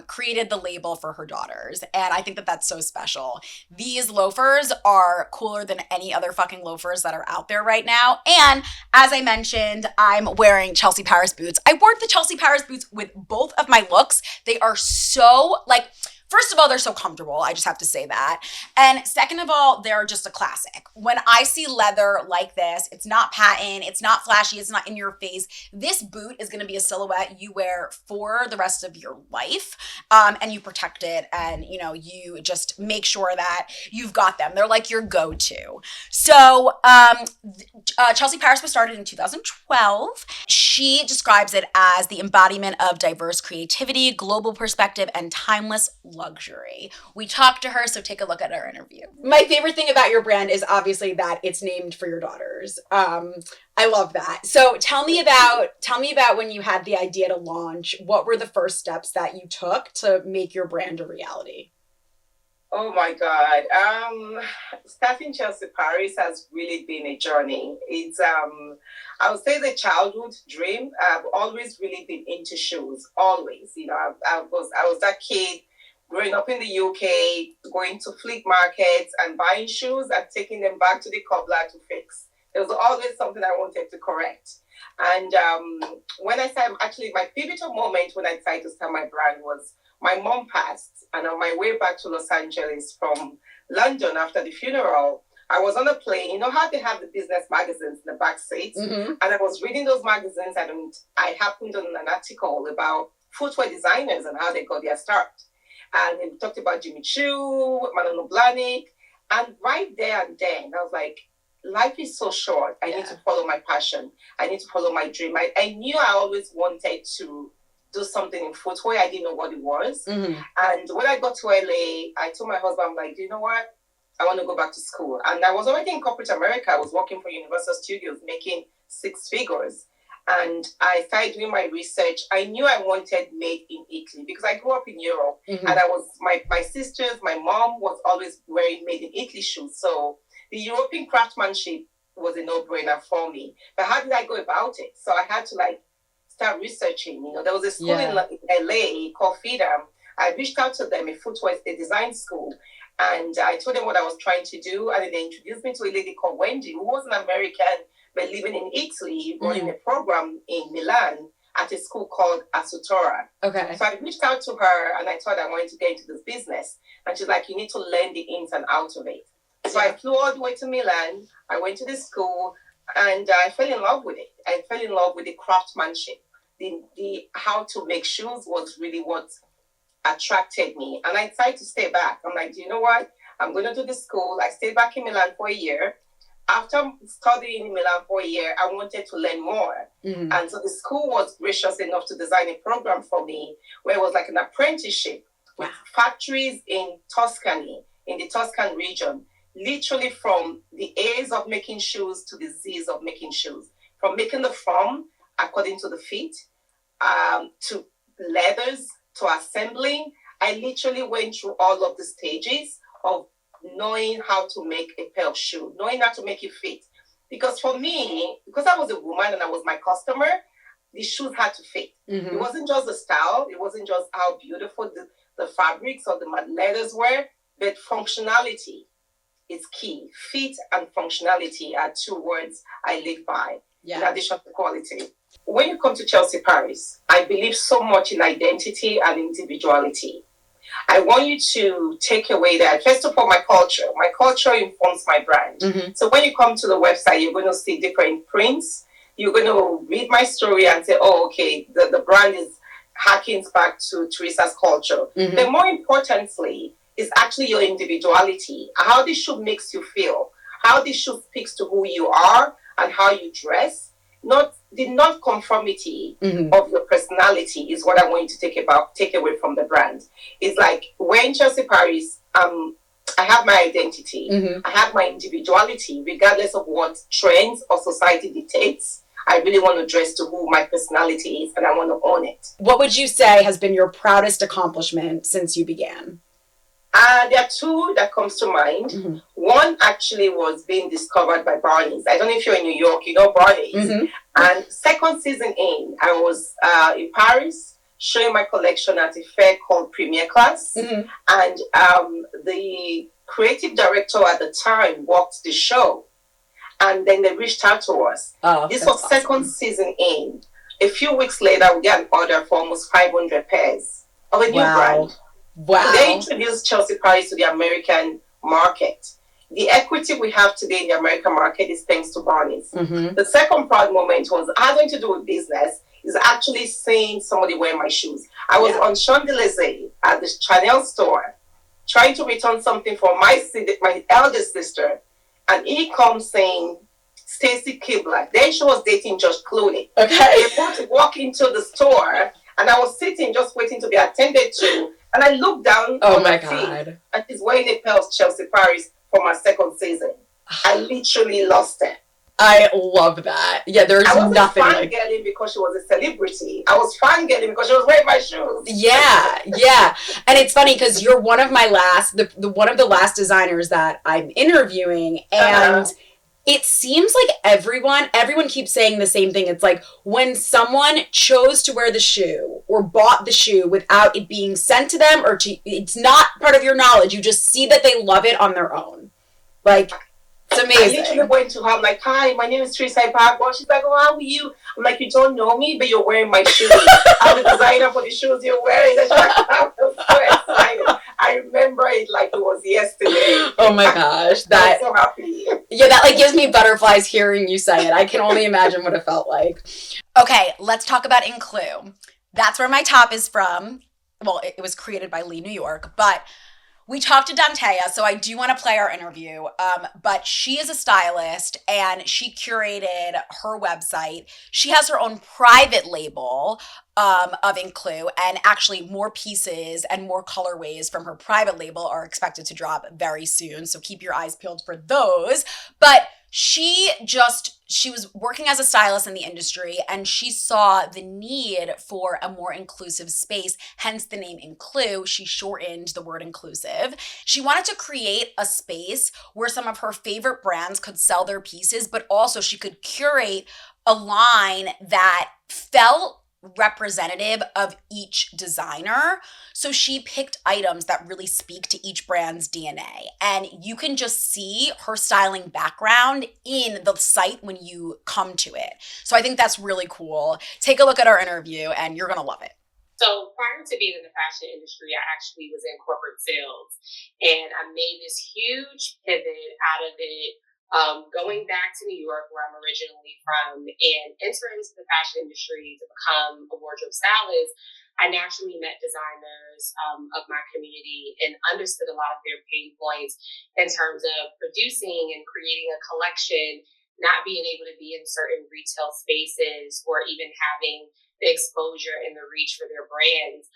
created the label for her daughters. And I think that that's so special. These loafers are cooler than any other fucking loafers that are out there right now. And as I mentioned, I'm wearing Chelsea Paris boots. I wore the Chelsea Paris boots with both of my looks. They are so first of all, they're so comfortable. I just have to say that. And second of all, they're just a classic. When I see leather like this, it's not patent, it's not flashy, it's not in your face. This boot is going to be a silhouette you wear for the rest of your life. And you protect it, and you just make sure that you've got them. They're like your go-to. So Chelsea Paris was started in 2012. She describes it as the embodiment of diverse creativity, global perspective, and timeless luxury. We talked to her, so take a look at our interview. My favorite thing about your brand is obviously that it's named for your daughters. I love that. So tell me about when you had the idea to launch. What were the first steps that you took to make your brand a reality? Oh my God. Starting Chelsea Paris has really been a journey. It's, I would say, the childhood dream. I've always really been into shoes, always. I was that kid growing up in the UK, going to flea markets and buying shoes and taking them back to the cobbler to fix. There was always something I wanted to correct. And when I started, actually, my pivotal moment when I decided to start my brand was my mom passed. And on my way back to Los Angeles from London after the funeral, I was on a plane. You know how they have the business magazines in the back seats? Mm-hmm. And I was reading those magazines, and I happened on an article about footwear designers and how they got their start. And it talked about Jimmy Choo, Manolo Blahnik. And right there and then, I was like, life is so short. I need to follow my passion. I need to follow my dream. I knew I always wanted to do something in footwear. I didn't know what it was. Mm-hmm. And when I got to LA, I told my husband, I'm like, do you know what? I want to go back to school. And I was already in corporate America. I was working for Universal Studios, making 6 figures. And I started doing my research. I knew I wanted made in Italy because I grew up in Europe, and I was my sisters, my mom was always wearing made in Italy shoes. So the European craftsmanship was a no-brainer for me. But how did I go about it? So I had to start researching. There was a school in LA called Freetown. I reached out to them, a design school, and I told them what I was trying to do, and then they introduced me to a lady called Wendy, who was an American but living in Italy, running a program in Milan at a school called Asutora. Okay. So I reached out to her, and I thought I wanted to get into this business, and she's like, you need to learn the ins and outs of it. So I flew all the way to Milan. I went to the school, and I fell in love with it. I fell in love with the craftsmanship. The how to make shoes was really what attracted me. And I decided to stay back. I'm like, do you know what? I'm going to do the school. I stayed back in Milan for a year. After studying in Milan for a year, I wanted to learn more. And so the school was gracious enough to design a program for me where it was like an apprenticeship with factories in Tuscany, in the Tuscan region, literally from the A's of making shoes to the Z's of making shoes. From making the form according to the fit, to leathers, to assembling. I literally went through all of the stages of knowing how to make a pair of shoes, knowing how to make it fit. Because for me, because I was a woman and I was my customer, the shoes had to fit. It wasn't just the style, it wasn't just how beautiful the fabrics or the leathers were, but functionality is key. Fit and functionality are two words I live by, in addition to quality. When you come to Chelsea Paris, I believe so much in identity and individuality. I want you to take away that, first of all, my culture. My culture informs my brand. So when you come to the website, you're going to see different prints. You're going to read my story and say, oh, okay, the brand is harkens back to Teresa's culture. But more importantly, is actually your individuality. How this shoe makes you feel. How this shoe speaks to who you are and how you dress. Not the non-conformity of your personality is what I want you to take away from the brand. It's like when Chelsea Paris, I have my identity, I have my individuality, regardless of what trends or society dictates. I really want to dress to who my personality is, and I want to own it. What would you say has been your proudest accomplishment since you began? There are two that comes to mind. One actually was being discovered by Barney's. I don't know if you're in New York, you know Barney's. And second season in, I was in Paris showing my collection at a fair called Premier Class. And the creative director at the time walked the show. And then they reached out to us. This was awesome. Second season in. A few weeks later, we got an order for almost 500 pairs of a new brand. Wow. They introduced Chelsea Paris to the American market. The equity we have today in the American market is thanks to Barney's. The second proud moment was having to do with business is actually seeing somebody wear my shoes. I was on Champs-Élysées at the Chanel store trying to return something for my eldest sister, and he comes saying, Stacy Kibler. Then she was dating Josh Clooney. They both walk into the store, and I was sitting just waiting to be attended to. And I looked down on my feet, and she's wearing a pair of Chelsea Paris for my second season. I literally lost it. I love that. Yeah, there's nothing like... I wasn't fangirling because she was a celebrity. I was fangirling because she was wearing my shoes. Yeah. And it's funny because you're one of my one of the last designers that I'm interviewing, and it seems like everyone keeps saying the same thing. It's like when someone chose to wear the shoe or bought the shoe without it being sent to them it's not part of your knowledge. You just see that they love it on their own. Like, it's amazing. I literally went to her, I'm like, hi, my name is Teresa Ipagbo. She's like, oh, how are you? I'm like, you don't know me, but you're wearing my shoes. I'm the designer for the shoes you're wearing. And she's like, I'm so excited. I remember it like it was yesterday. Oh my gosh. I'm so happy. Yeah, that like gives me butterflies hearing you say it. I can only imagine what it felt like. Okay, let's talk about Include. That's where my top is from. Well, it was created by Lee New York, but we talked to Dantea, so I do want to play our interview, but she is a stylist, and she curated her website. She has her own private label of Include, and actually more pieces and more colorways from her private label are expected to drop very soon, so keep your eyes peeled for those. But She was working as a stylist in the industry, and she saw the need for a more inclusive space, hence the name Inclu. She shortened the word inclusive. She wanted to create a space where some of her favorite brands could sell their pieces, but also she could curate a line that felt representative of each designer. So she picked items that really speak to each brand's DNA. And you can just see her styling background in the site when you come to it. So I think that's really cool. Take a look at our interview and you're going to love it. So prior to being in the fashion industry, I actually was in corporate sales, and I made this huge pivot out of it, going back to New York, where I'm originally from, and entering into the fashion industry to become a wardrobe stylist. I naturally met designers of my community and understood a lot of their pain points in terms of producing and creating a collection, not being able to be in certain retail spaces or even having the exposure and the reach for their brands.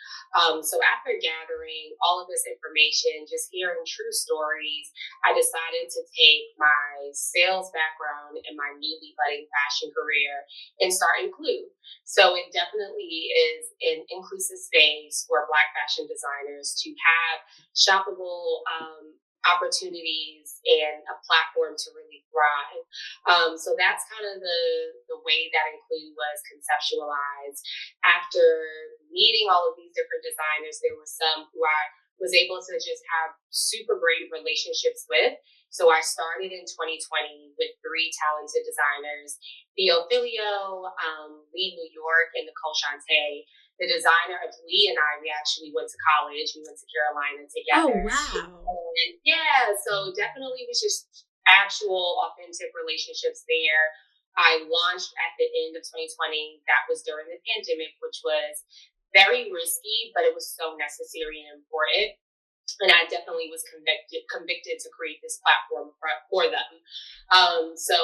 So after gathering all of this information, just hearing true stories, I decided to take my sales background and my newly budding fashion career and start Include. So it definitely is an inclusive space for Black fashion designers to have shoppable opportunities and a platform to really thrive. So that's kind of the way that Include was conceptualized. After meeting all of these different designers, there were some who I was able to just have super great relationships with. So I started in 2020 with 3 talented designers, Theo Filio, Lee New York, and Nicole Shante. The designer of Lee and I, we actually went to college. We went to Carolina together. Oh, wow. And yeah, so definitely was just actual authentic relationships there. I launched at the end of 2020. That was during the pandemic, which was very risky, but it was so necessary and important. And I definitely was convicted to create this platform for them. So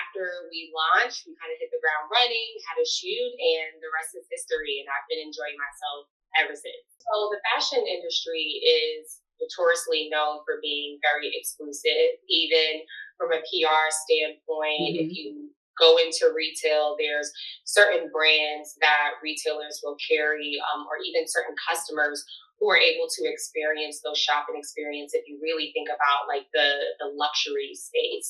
after we launched, we kind of hit the ground running, had a shoot, and the rest is history. And I've been enjoying myself ever since. So the fashion industry is notoriously known for being very exclusive, even from a PR standpoint. If you go into retail, there's certain brands that retailers will carry, or even certain customers who are able to experience those shopping experience if you really think about like the luxury space.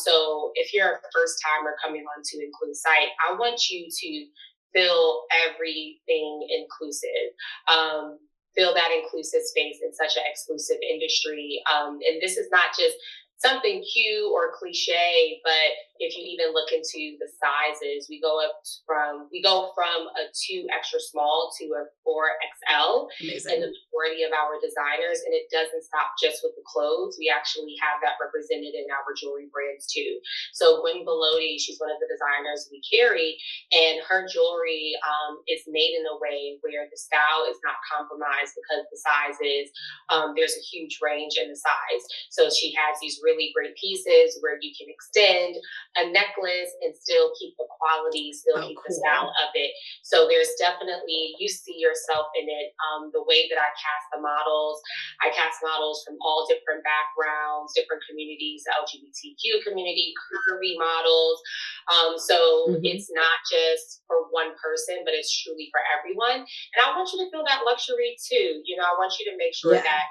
So if you're a first timer coming onto Include site, I want you to feel everything inclusive. Feel that inclusive space in such an exclusive industry. And this is not just something cute or cliche, but if you even look into the sizes, we go from a 2 extra small to a 4XL. Amazing. And the majority of our designers, and it doesn't stop just with the clothes. We actually have that represented in our jewelry brands too. So Gwen Bellotti, she's one of the designers we carry, and her jewelry is made in a way where the style is not compromised because the sizes, there's a huge range in the size. So she has these really great pieces where you can extend a necklace and still keep the quality, still keep the style of it. So there's definitely, you see yourself in it. The way that I cast models from all different backgrounds, different communities, the LGBTQ community, curvy models. So it's not just for one person, but it's truly for everyone. And I want you to feel that luxury too. You know, I want you to make sure that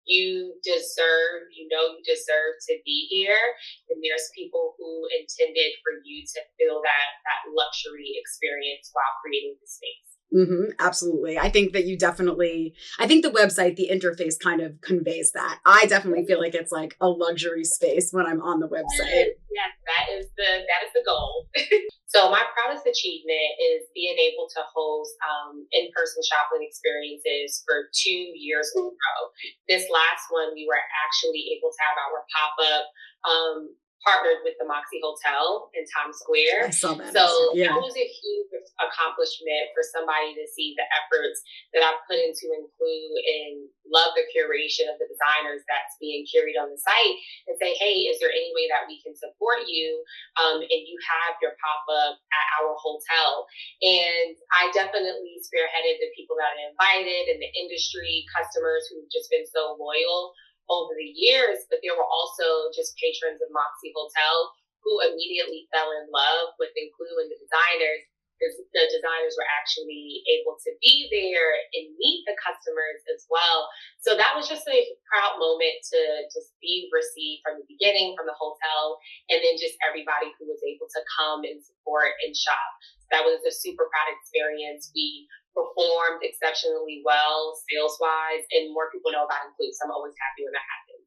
you deserve to be here, and there's people who intended for you to feel that luxury experience while creating the space. Absolutely. I think that I think the website, the interface kind of conveys that. I definitely feel like it's like a luxury space when I'm on the website. Yes, that is the goal. So my proudest achievement is being able to host in-person shopping experiences for 2 years in a row. This last one, we were actually able to have our pop-up partnered with the Moxie Hotel in Times Square. I saw that. So that was a huge accomplishment for somebody to see the efforts that I've put into Include and love the curation of the designers that's being carried on the site and say, hey, is there any way that we can support you? And you have your pop-up at our hotel. And I definitely spearheaded the people that I invited and the industry customers who've just been so loyal over the years, but there were also just patrons of Moxie Hotel who immediately fell in love with Include and the designers. The designers were actually able to be there and meet the customers as well. So that was just a proud moment to just be received from the beginning, from the hotel, and then just everybody who was able to come and support and shop. So that was a super proud experience. We performed exceptionally well sales-wise, and more people know about Include, so I'm always happy when that happens.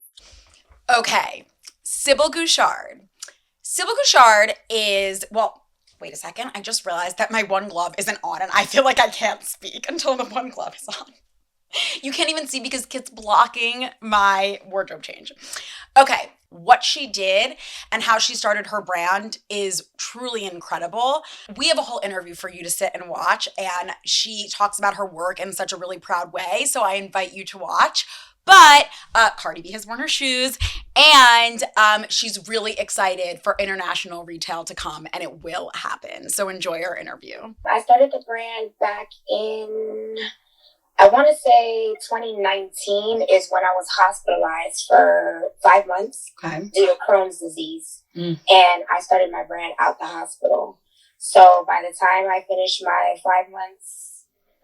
Okay, Sybil Gouchard. Sybil Gouchard is, well, wait a second. I just realized that my one glove isn't on and I feel like I can't speak until the one glove is on. You can't even see because Kit's blocking my wardrobe change. Okay, what she did and how she started her brand is truly incredible. We have a whole interview for you to sit and watch, and she talks about her work in such a really proud way, so I invite you to watch. But Cardi B has worn her shoes, and she's really excited for international retail to come, and it will happen. So enjoy our interview. I started the brand back in, I want to say 2019 is when I was hospitalized for 5 months due to Crohn's disease. And I started my brand out the hospital. So by the time I finished my 5 months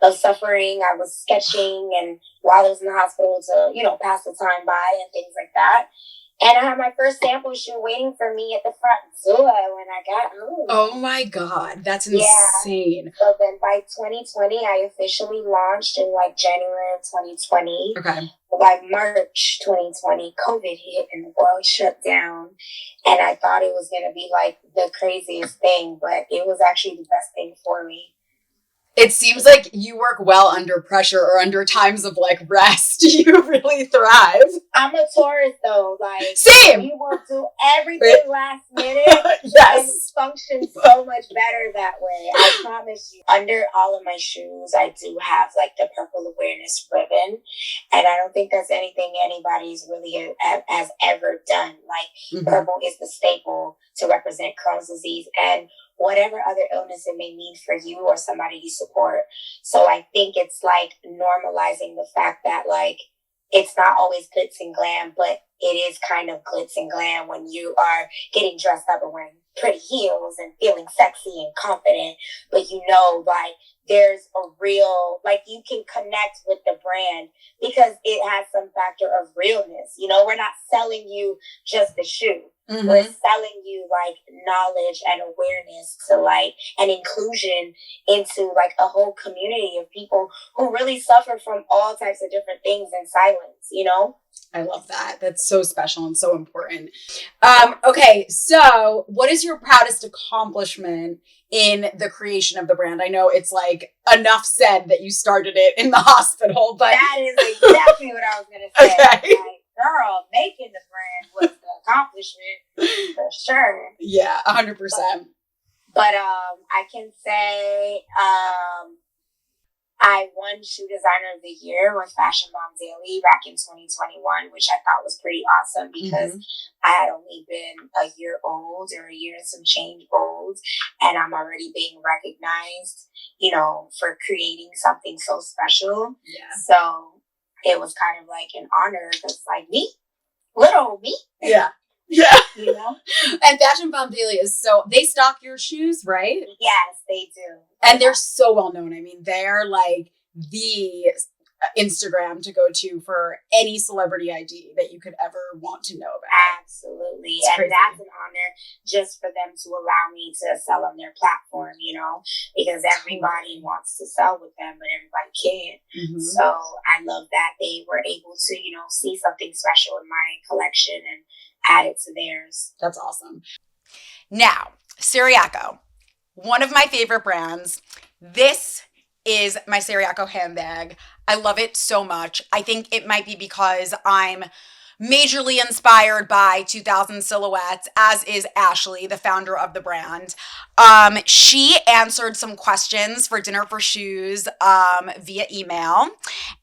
of suffering, I was sketching and while I was in the hospital to, pass the time by and things like that. And I had my first sample shoot waiting for me at the front door when I got home. Oh my God, that's insane. Yeah. So then by 2020, I officially launched in January of 2020. Okay. By March 2020, COVID hit and the world shut down. And I thought it was going to be the craziest thing, but it was actually the best thing for me. It seems like you work well under pressure or under times of rest. You really thrive. I'm a Taurus though. Same. You will do everything last minute. Yes. And function so much better that way. I promise you. Under all of my shoes, I do have the purple awareness ribbon. And I don't think that's anything anybody's really has ever done. Purple is the staple to represent Crohn's disease and whatever other illness it may mean for you or somebody you support. So I think it's normalizing the fact that it's not always glitz and glam, but it is kind of glitz and glam when you are getting dressed up and wearing pretty heels and feeling sexy and confident. But there's a real, you can connect with the brand because it has some factor of realness. We're not selling you just a shoe. Mm-hmm. We're selling you knowledge and awareness to and inclusion into a whole community of people who really suffer from all types of different things in silence, I love that. That's so special and so important. Okay, so what is your proudest accomplishment in the creation of the brand? I know it's enough said that you started it in the hospital, but that is exactly what I was going to say. Okay. Girl, making the brand was the accomplishment for sure. Yeah, 100%. But I can say I won Shoe Designer of the Year with Fashion Bomb Daily back in 2021, which I thought was pretty awesome because I had only been a year old or a year and some change old, and I'm already being recognized, for creating something so special. Yeah. So it was kind of an honor because me, little me. Yeah. Yeah. And Fashion Bomb Daily is they stock your shoes, right? Yes, they do. And they're so well known. I mean, they're the Instagram to go to for any celebrity ID that you could ever want to know about. Absolutely. And that's an honor just for them to allow me to sell on their platform, because everybody wants to sell with them, but everybody can't. Mm-hmm. So I love that they were able to, see something special in my collection and add it to theirs. That's awesome. Now, Siriaco, one of my favorite brands. This is my Siriaco handbag. I love it so much. I think it might be because I'm majorly inspired by 2000 silhouettes, as is Ashley, the founder of the brand. She answered some questions for Dinner for Shoes via email.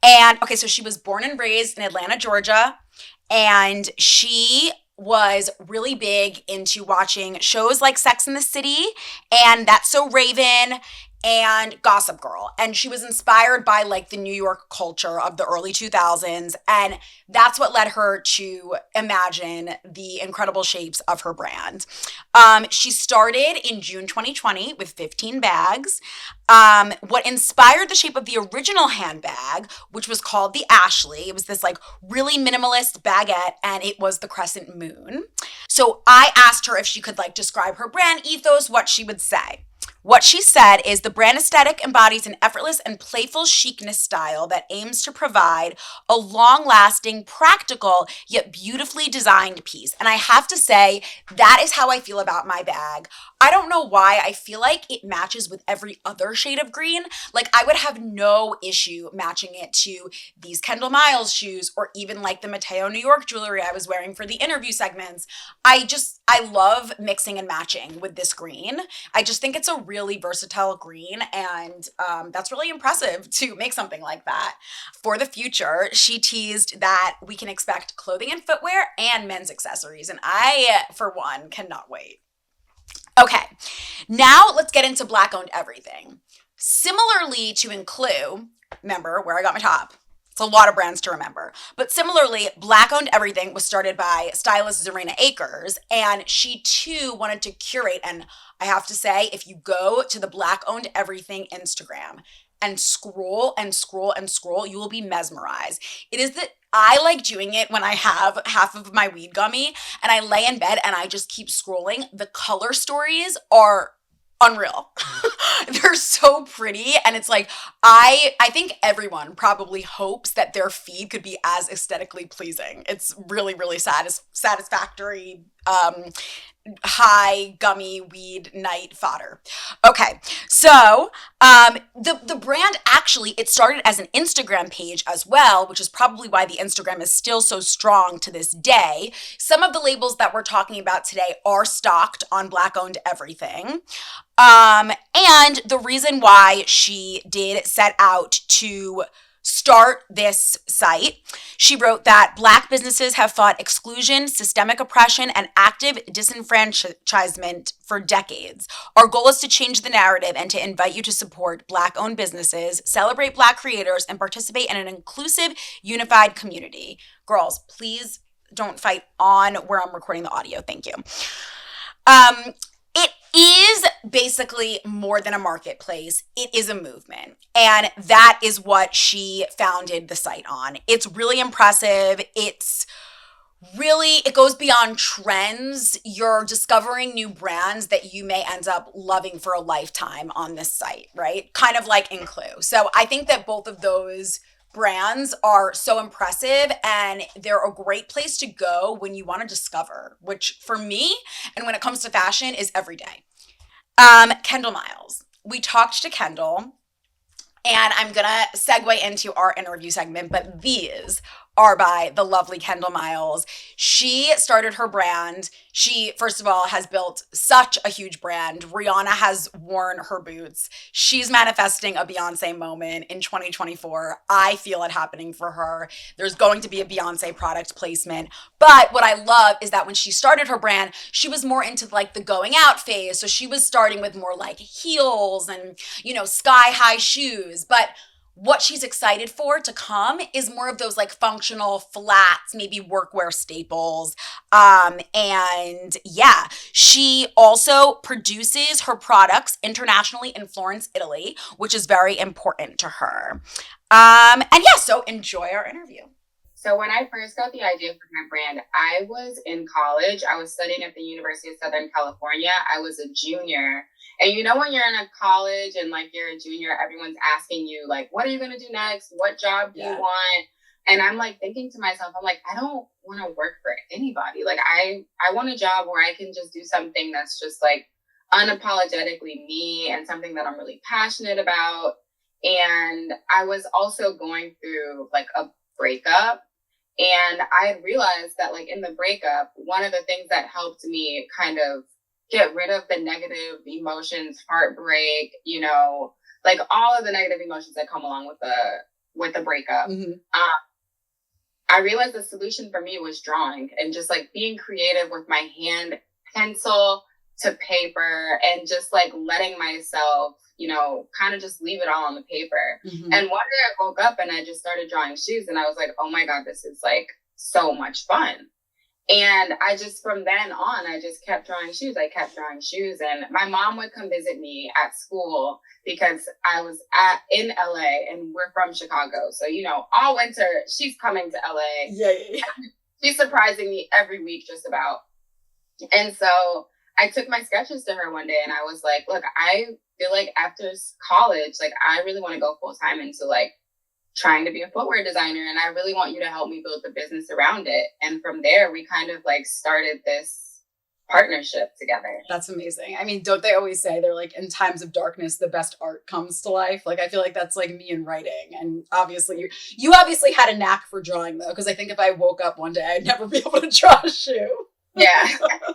And okay, so she was born and raised in Atlanta, Georgia, and she was really big into watching shows like Sex and the City and That's So Raven and Gossip Girl. And she was inspired by like the New York culture of the early 2000s. And that's what led her to imagine the incredible shapes of her brand. She started in June 2020 with 15 bags. What inspired the shape of the original handbag, which was called the Ashley, it was this like really minimalist baguette, and it was the crescent moon. So I asked her if she could like describe her brand ethos, what she would say. What she said is the brand aesthetic embodies an effortless and playful chicness style that aims to provide a long-lasting, practical, yet beautifully designed piece. And I have to say, that is how I feel about my bag. I don't know why. I feel like it matches with every other shade of green. Like I would have no issue matching it to these Kendall Miles shoes or even like the Mateo New York jewelry I was wearing for the interview segments. I love mixing and matching with this green. I just think it's a really versatile green, and that's really impressive to make something like that. For the future, she teased that we can expect clothing and footwear and men's accessories, and I, for one, cannot wait. Okay, now let's get into Black-owned everything. Similarly to Include, remember where I got my top. It's a lot of brands to remember. But similarly, Black-owned everything was started by stylist Zarina Akers, and she too wanted to curate. And I have to say, if you go to the Black-owned everything Instagram and scroll and scroll and scroll, you will be mesmerized. It is that I like doing it when I have half of my weed gummy and I lay in bed and I just keep scrolling. The color stories are unreal. They're so pretty, and it's like I think everyone probably hopes that their feed could be as aesthetically pleasing. It's really, really satisfactory high gummy weed night fodder. Okay, so the brand actually, it started as an Instagram page as well, which is probably why the Instagram is still so strong to this day. Some of the labels that we're talking about today are stocked on Black-owned everything. And the reason why she did set out to start this site, she wrote that Black businesses have fought exclusion, systemic oppression, and active disenfranchisement for decades. Our goal is to change the narrative and to invite you to support Black-owned businesses, celebrate Black creators, and participate in an inclusive, unified community. Girls, please don't fight on where I'm recording the audio. Thank you. It is basically more than a marketplace. It is a movement. And that is what she founded the site on. It's really impressive. It goes beyond trends. You're discovering new brands that you may end up loving for a lifetime on this site, right? Kind of like Include. So I think that both of those brands are so impressive, and they're a great place to go when you want to discover, which for me, and when it comes to fashion, is every day. Kendall Miles. We talked to Kendall, and I'm going to segue into our interview segment, but these are by the lovely Kendall Miles. She started her brand. She, first of all, has built such a huge brand. Rihanna has worn her boots. She's manifesting a Beyonce moment in 2024. I feel it happening for her. There's going to be a Beyonce product placement. But what I love is that when she started her brand, she was more into like the going out phase. So she was starting with more like heels and, sky high shoes. But what she's excited for to come is more of those like functional flats, maybe workwear staples. And yeah, she also produces her products internationally in Florence, Italy, which is very important to her. So enjoy our interview. So when I first got the idea for my brand, I was in college. I was studying at the University of Southern California. I was a junior. And when you're in a college and like you're a junior, everyone's asking you like, what are you going to do next? What job do you want? And I'm like thinking to myself, I'm like, I don't want to work for anybody. Like I want a job where I can just do something that's just like unapologetically me and something that I'm really passionate about. And I was also going through like a breakup. And I had realized that like in the breakup, one of the things that helped me kind of get rid of the negative emotions, heartbreak, like all of the negative emotions that come along with the breakup. Mm-hmm. I realized the solution for me was drawing and just like being creative with my hand, pencil, to paper and just like letting myself, you know, kind of just leave it all on the paper. Mm-hmm. And one day I woke up and I just started drawing shoes and I was like, oh my God, this is like so much fun. And I just, from then on, I just kept drawing shoes. I kept drawing shoes. And my mom would come visit me at school because I was in LA and we're from Chicago. So, you know, all winter, she's coming to LA. Yeah. She's surprising me every week just about. And so I took my sketches to her one day and I was like, look, I feel like after college, like I really want to go full time into like trying to be a footwear designer. And I really want you to help me build the business around it. And from there, we kind of like started this partnership together. That's amazing. I mean, don't they always say they're like, in times of darkness, the best art comes to life? Like, I feel like that's like me in writing. And obviously you obviously had a knack for drawing though. Cause I think if I woke up one day, I'd never be able to draw a shoe. Yeah.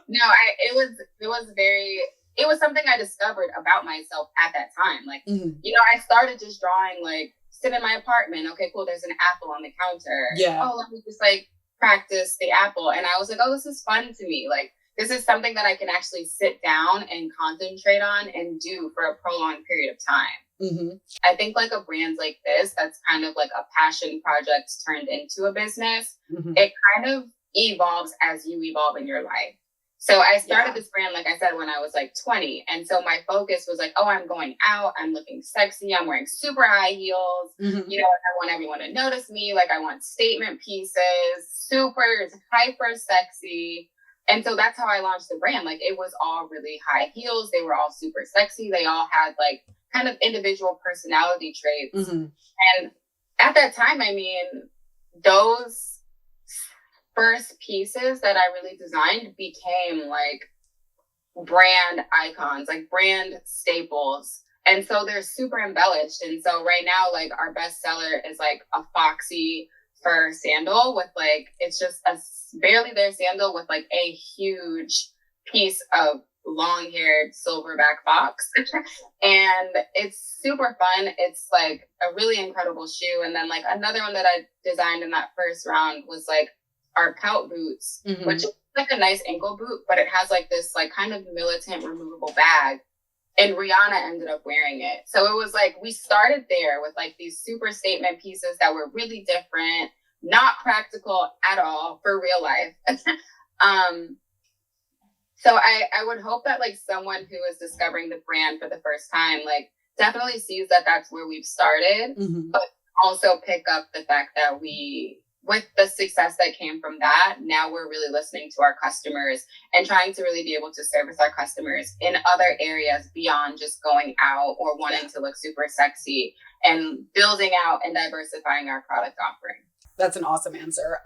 No, it was something I discovered about myself at that time. Like, you know, I started just drawing, like, sit in my apartment. Okay, cool. There's an apple on the counter. Yeah. Oh, let me just like practice the apple. And I was like, oh, this is fun to me. Like, this is something that I can actually sit down and concentrate on and do for a prolonged period of time. Mm-hmm. I think like a brand like this, that's kind of like a passion project turned into a business. Mm-hmm. It kind of evolves as you evolve in your life. So I started this brand, like I said, when I was like 20. And so my focus was like, oh, I'm going out. I'm looking sexy. I'm wearing super high heels. Mm-hmm. You know, I want everyone to notice me. Like I want statement pieces, super hyper sexy. And so that's how I launched the brand. Like it was all really high heels. They were all super sexy. They all had like kind of individual personality traits. Mm-hmm. And at that time, I mean, those first pieces that I really designed became like brand icons, like brand staples. And so they're super embellished. And so right now, like our best seller is like a foxy fur sandal with like, it's just a barely there sandal with like a huge piece of long-haired silverback fox. And it's super fun. It's like a really incredible shoe. And then like another one that I designed in that first round was like our pelt boots, mm-hmm. which is like a nice ankle boot, but it has like this like kind of militant removable bag. And Rihanna ended up wearing it. So it was like, we started there with like these super statement pieces that were really different, not practical at all for real life. So I would hope that like someone who is discovering the brand for the first time, like definitely sees that that's where we've started, mm-hmm. but also pick up the fact that with the success that came from that, now we're really listening to our customers and trying to really be able to service our customers in other areas beyond just going out or wanting to look super sexy, and building out and diversifying our product offering. That's an awesome answer.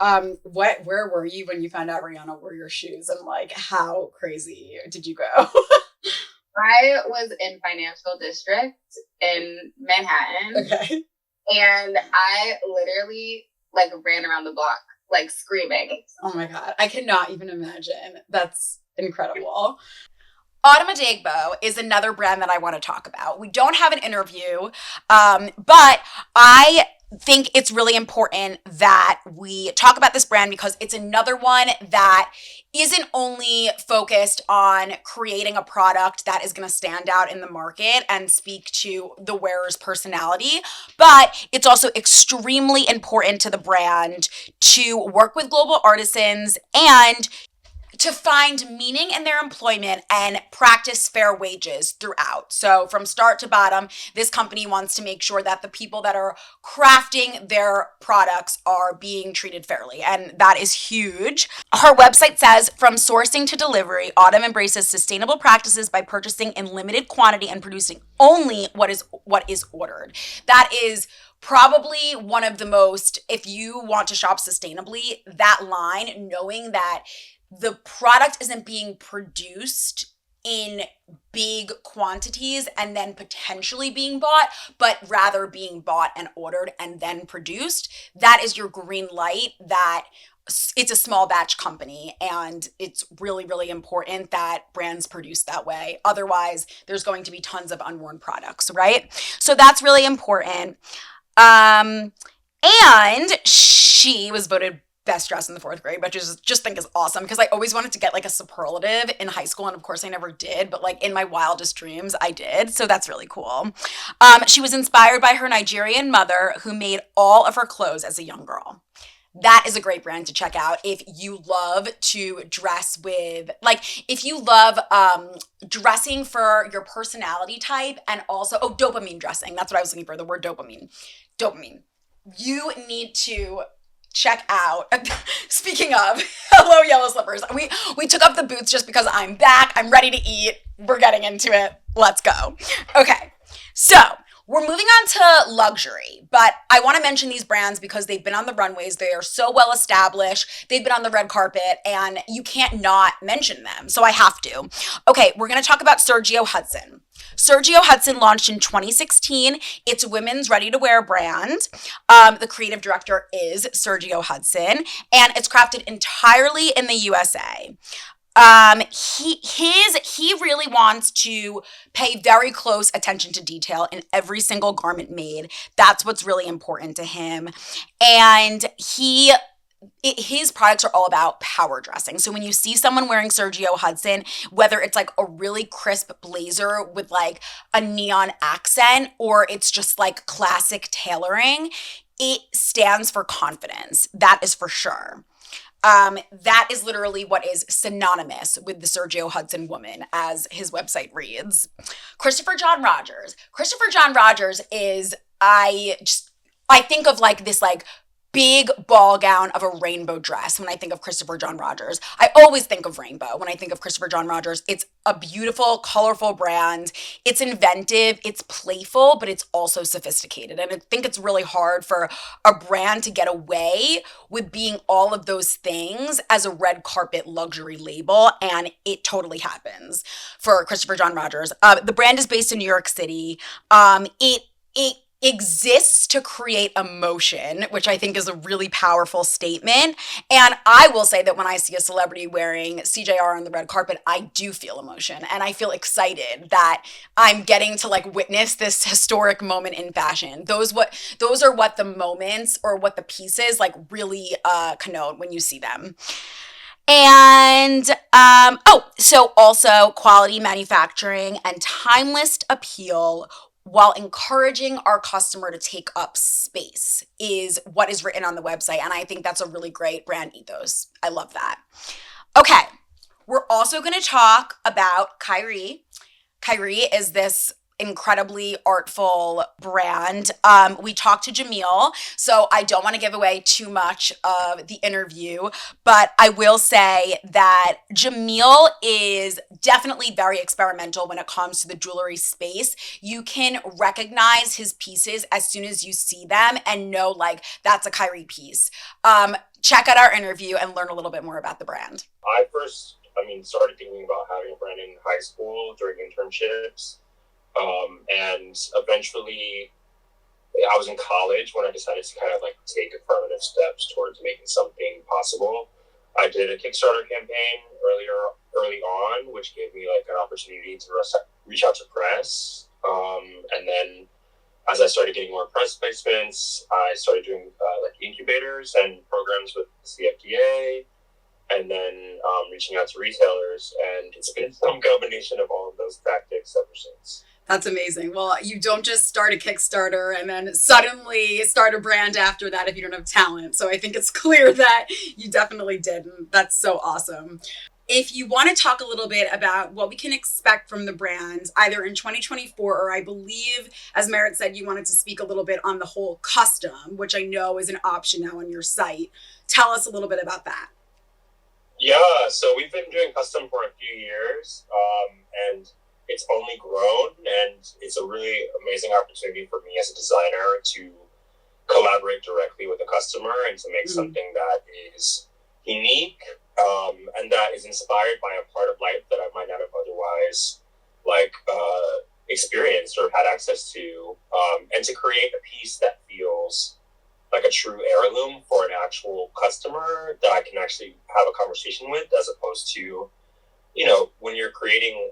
Where were you when you found out Rihanna wore your shoes, and like how crazy did you go? I was in Financial District in Manhattan. Okay. And I literally like ran around the block, like screaming. Oh my God. I cannot even imagine. That's incredible. Autumn Adegbo is another brand that I want to talk about. We don't have an interview, but I think it's really important that we talk about this brand because it's another one that isn't only focused on creating a product that is going to stand out in the market and speak to the wearer's personality, but it's also extremely important to the brand to work with global artisans and to find meaning in their employment and practice fair wages throughout. So from start to bottom, this company wants to make sure that the people that are crafting their products are being treated fairly. And that is huge. Her website says, from sourcing to delivery, Autumn embraces sustainable practices by purchasing in limited quantity and producing only what is ordered. That is probably one of the most, if you want to shop sustainably, that line, knowing that the product isn't being produced in big quantities and then potentially being bought, but rather being bought and ordered and then produced, that is your green light that it's a small batch company, and it's really, really important that brands produce that way. Otherwise, there's going to be tons of unworn products, right? So that's really important. And she was voted best dress in the 4th grade, which is just think is awesome because I always wanted to get like a superlative in high school, and of course I never did, but like in my wildest dreams I did, so that's really cool. She was inspired by her Nigerian mother, who made all of her clothes as a young girl. That is a great brand to check out if you love to dress with, like, if you love dressing for your personality type, and also, dopamine dressing. That's what I was looking for, the word dopamine. Dopamine. You need to check out, speaking of, hello Yellow Slippers. We took up the boots just because I'm back. I'm ready to eat. We're getting into it. Let's go. Okay, so we're moving on to luxury, but I want to mention these brands because they've been on the runways. They are so well established. They've been on the red carpet, and you can't not mention them, so I have to. Okay, we're going to talk about Sergio Hudson. Sergio Hudson launched in 2016. It's a women's ready-to-wear brand. The creative director is Sergio Hudson, and it's crafted entirely in the USA. He really wants to pay very close attention to detail in every single garment made. That's what's really important to him. And his products are all about power dressing. So when you see someone wearing Sergio Hudson, whether it's like a really crisp blazer with like a neon accent, or it's just like classic tailoring, it stands for confidence. That is for sure. That is literally what is synonymous with the Sergio Hudson woman, as his website reads. Christopher John Rogers. Christopher John Rogers is, I think of like this like big ball gown of a rainbow dress when I think of Christopher John Rogers. I always think of rainbow when I think of Christopher John Rogers. It's a beautiful, colorful brand. It's inventive, it's playful, but it's also sophisticated. And I think it's really hard for a brand to get away with being all of those things as a red carpet luxury label, and it totally happens for Christopher John Rogers. The brand is based in New York City. It exists to create emotion, which I think is a really powerful statement. And I will say that when I see a celebrity wearing CJR on the red carpet, I do feel emotion, and I feel excited that I'm getting to like witness this historic moment in fashion. Those are what the moments, or what the pieces like really connote when you see them. And so also quality manufacturing and timeless appeal, while encouraging our customer to take up space, is what is written on the website. And I think that's a really great brand ethos. I love that. Okay, we're also going to talk about Kyrie. Kyrie is this incredibly artful brand. We talked to Jamil, so I don't want to give away too much of the interview, but I will say that Jamil is definitely very experimental when it comes to the jewelry space. You can recognize his pieces as soon as you see them and know like that's a Kyrie piece. Check out our interview and learn a little bit more about the brand. I started thinking about having a brand in high school during internships. And eventually I was in college when I decided to kind of like take affirmative steps towards making something possible. I did a Kickstarter campaign early on, which gave me like an opportunity to reach out to press. And then as I started getting more press placements, I started doing like incubators and programs with the FDA, and then reaching out to retailers. And it's been some combination of all of those tactics ever since. That's amazing. Well, you don't just start a Kickstarter and then suddenly start a brand after that if you don't have talent. So I think it's clear that you definitely did. And that's so awesome. If you want to talk a little bit about what we can expect from the brand, either in 2024, or I believe, as Merritt said, you wanted to speak a little bit on the whole custom, which I know is an option now on your site. Tell us a little bit about that. Yeah, so we've been doing custom for a few years, and it's only grown, and it's a really amazing opportunity for me as a designer to collaborate directly with a customer and to make something that is unique, and that is inspired by a part of life that I might not have otherwise experienced or had access to, and to create a piece that feels like a true heirloom for an actual customer that I can actually have a conversation with, as opposed to, when you're creating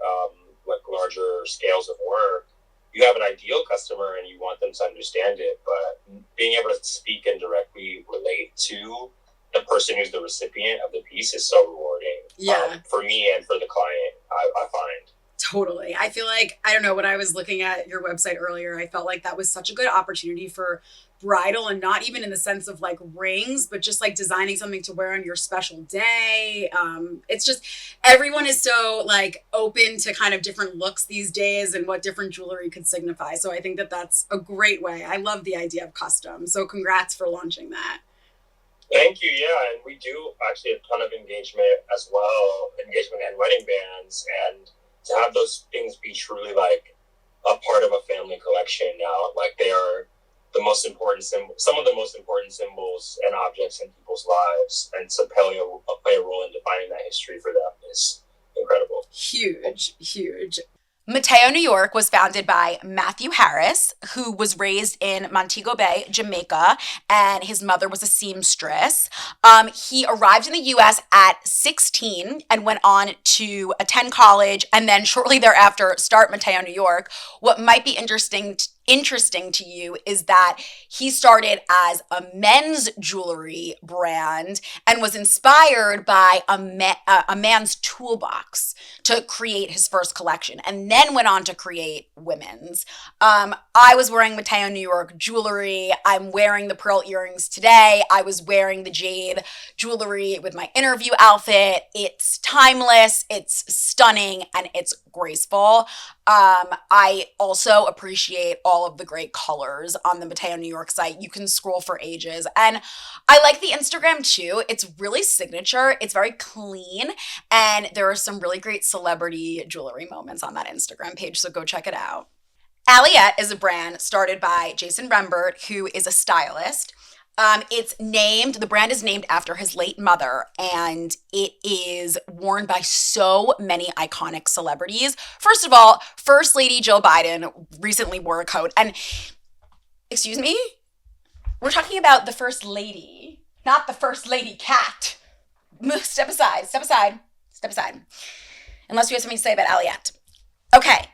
like larger scales of work, you have an ideal customer and you want them to understand it, but being able to speak and directly relate to the person who's the recipient of the piece is so rewarding. For me and for the client, I find. Totally. I feel like, I don't know, when I was looking at your website earlier, I felt like that was such a good opportunity for bridal, and not even in the sense of like rings, but just like designing something to wear on your special day. It's just, everyone is so like open to kind of different looks these days and what different jewelry could signify. So I think that that's a great way. I love the idea of custom. So congrats for launching that. Thank you. Yeah, and we do actually a ton of engagement as well, engagement and wedding bands, and to have those things be truly like a part of a family collection now, like they are the most important symbol, some of the most important symbols and objects in people's lives, and to play a role in defining that history for them is incredible. Huge, huge. Mateo, New York was founded by Matthew Harris, who was raised in Montego Bay, Jamaica, and his mother was a seamstress. He arrived in the U.S. at 16 and went on to attend college, and then shortly thereafter start Mateo, New York. What might be interesting to you is that he started as a men's jewelry brand and was inspired by a man's toolbox to create his first collection, and then went on to create women's. I was wearing Mateo, New York jewelry. I'm wearing the pearl earrings today. I was wearing the jade jewelry with my interview outfit. It's timeless, it's stunning, and it's graceful. I also appreciate all of the great colors on the Mateo New York site. You can scroll for ages. And I like the Instagram too. It's really signature. It's very clean. And there are some really great celebrity jewelry moments on that Instagram page. So go check it out. Aliette is a brand started by Jason Rembert, who is a stylist. The brand is named after his late mother, and it is worn by so many iconic celebrities. First of all, First Lady Jill Biden recently wore a coat, and excuse me, we're talking about the First Lady, not the First Lady cat. Step aside. Unless you have something to say about Aliette. Okay.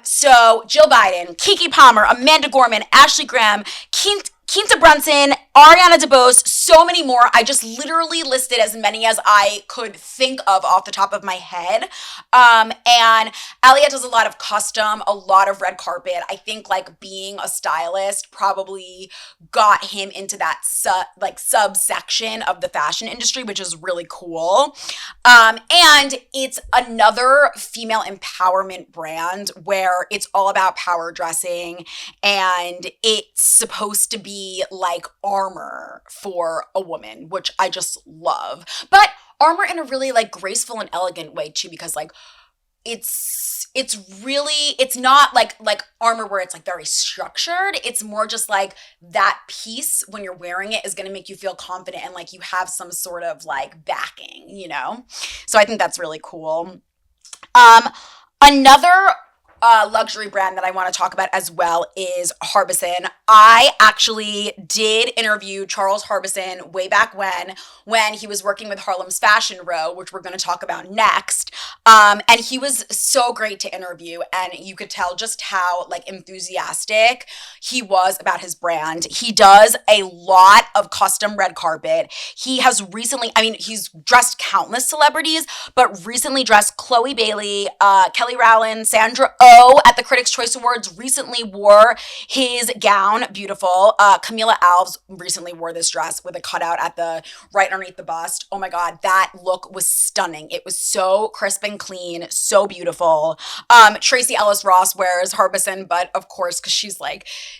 So Jill Biden, Keke Palmer, Amanda Gorman, Ashley Graham, Quinta Brunson, Ariana DeBose, so many more. I just literally listed as many as I could think of off the top of my head. And Aliette does a lot of custom, a lot of red carpet. I think like being a stylist probably got him into that subsection of the fashion industry, which is really cool. And it's another female empowerment brand where it's all about power dressing, and it's supposed to be like armor for a woman, which I just love. But armor in a really like graceful and elegant way too, because like it's not like armor where it's like very structured. It's more just like that piece when you're wearing it is going to make you feel confident and like you have some sort of like backing, you know? So I think that's really cool. Another luxury brand that I want to talk about as well is Harbison. I actually did interview Charles Harbison way back when he was working with Harlem's Fashion Row, which we're going to talk about next. And he was so great to interview, and you could tell just how like enthusiastic he was about his brand. He does a lot of custom red carpet. He has recently, he's dressed countless celebrities, but recently dressed Chloe Bailey, Kelly Rowland, Sandra Oh at the Critics' Choice Awards recently wore his gown, beautiful. Camila Alves recently wore this dress with a cutout at the right underneath the bust. Oh my God, that look was stunning. It was so crisp and clean, so beautiful. Tracy Ellis Ross wears Harbison, but of course, because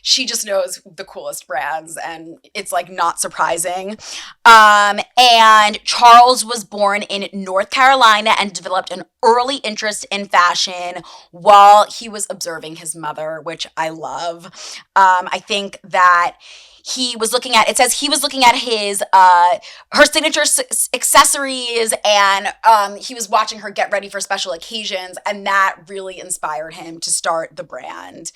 she just knows the coolest brands, and it's like not surprising. And Charles was born in North Carolina and developed an early interest in fashion while he was observing his mother, which I love. I think that he was looking at his her signature accessories, and he was watching her get ready for special occasions, and that really inspired him to start the brand.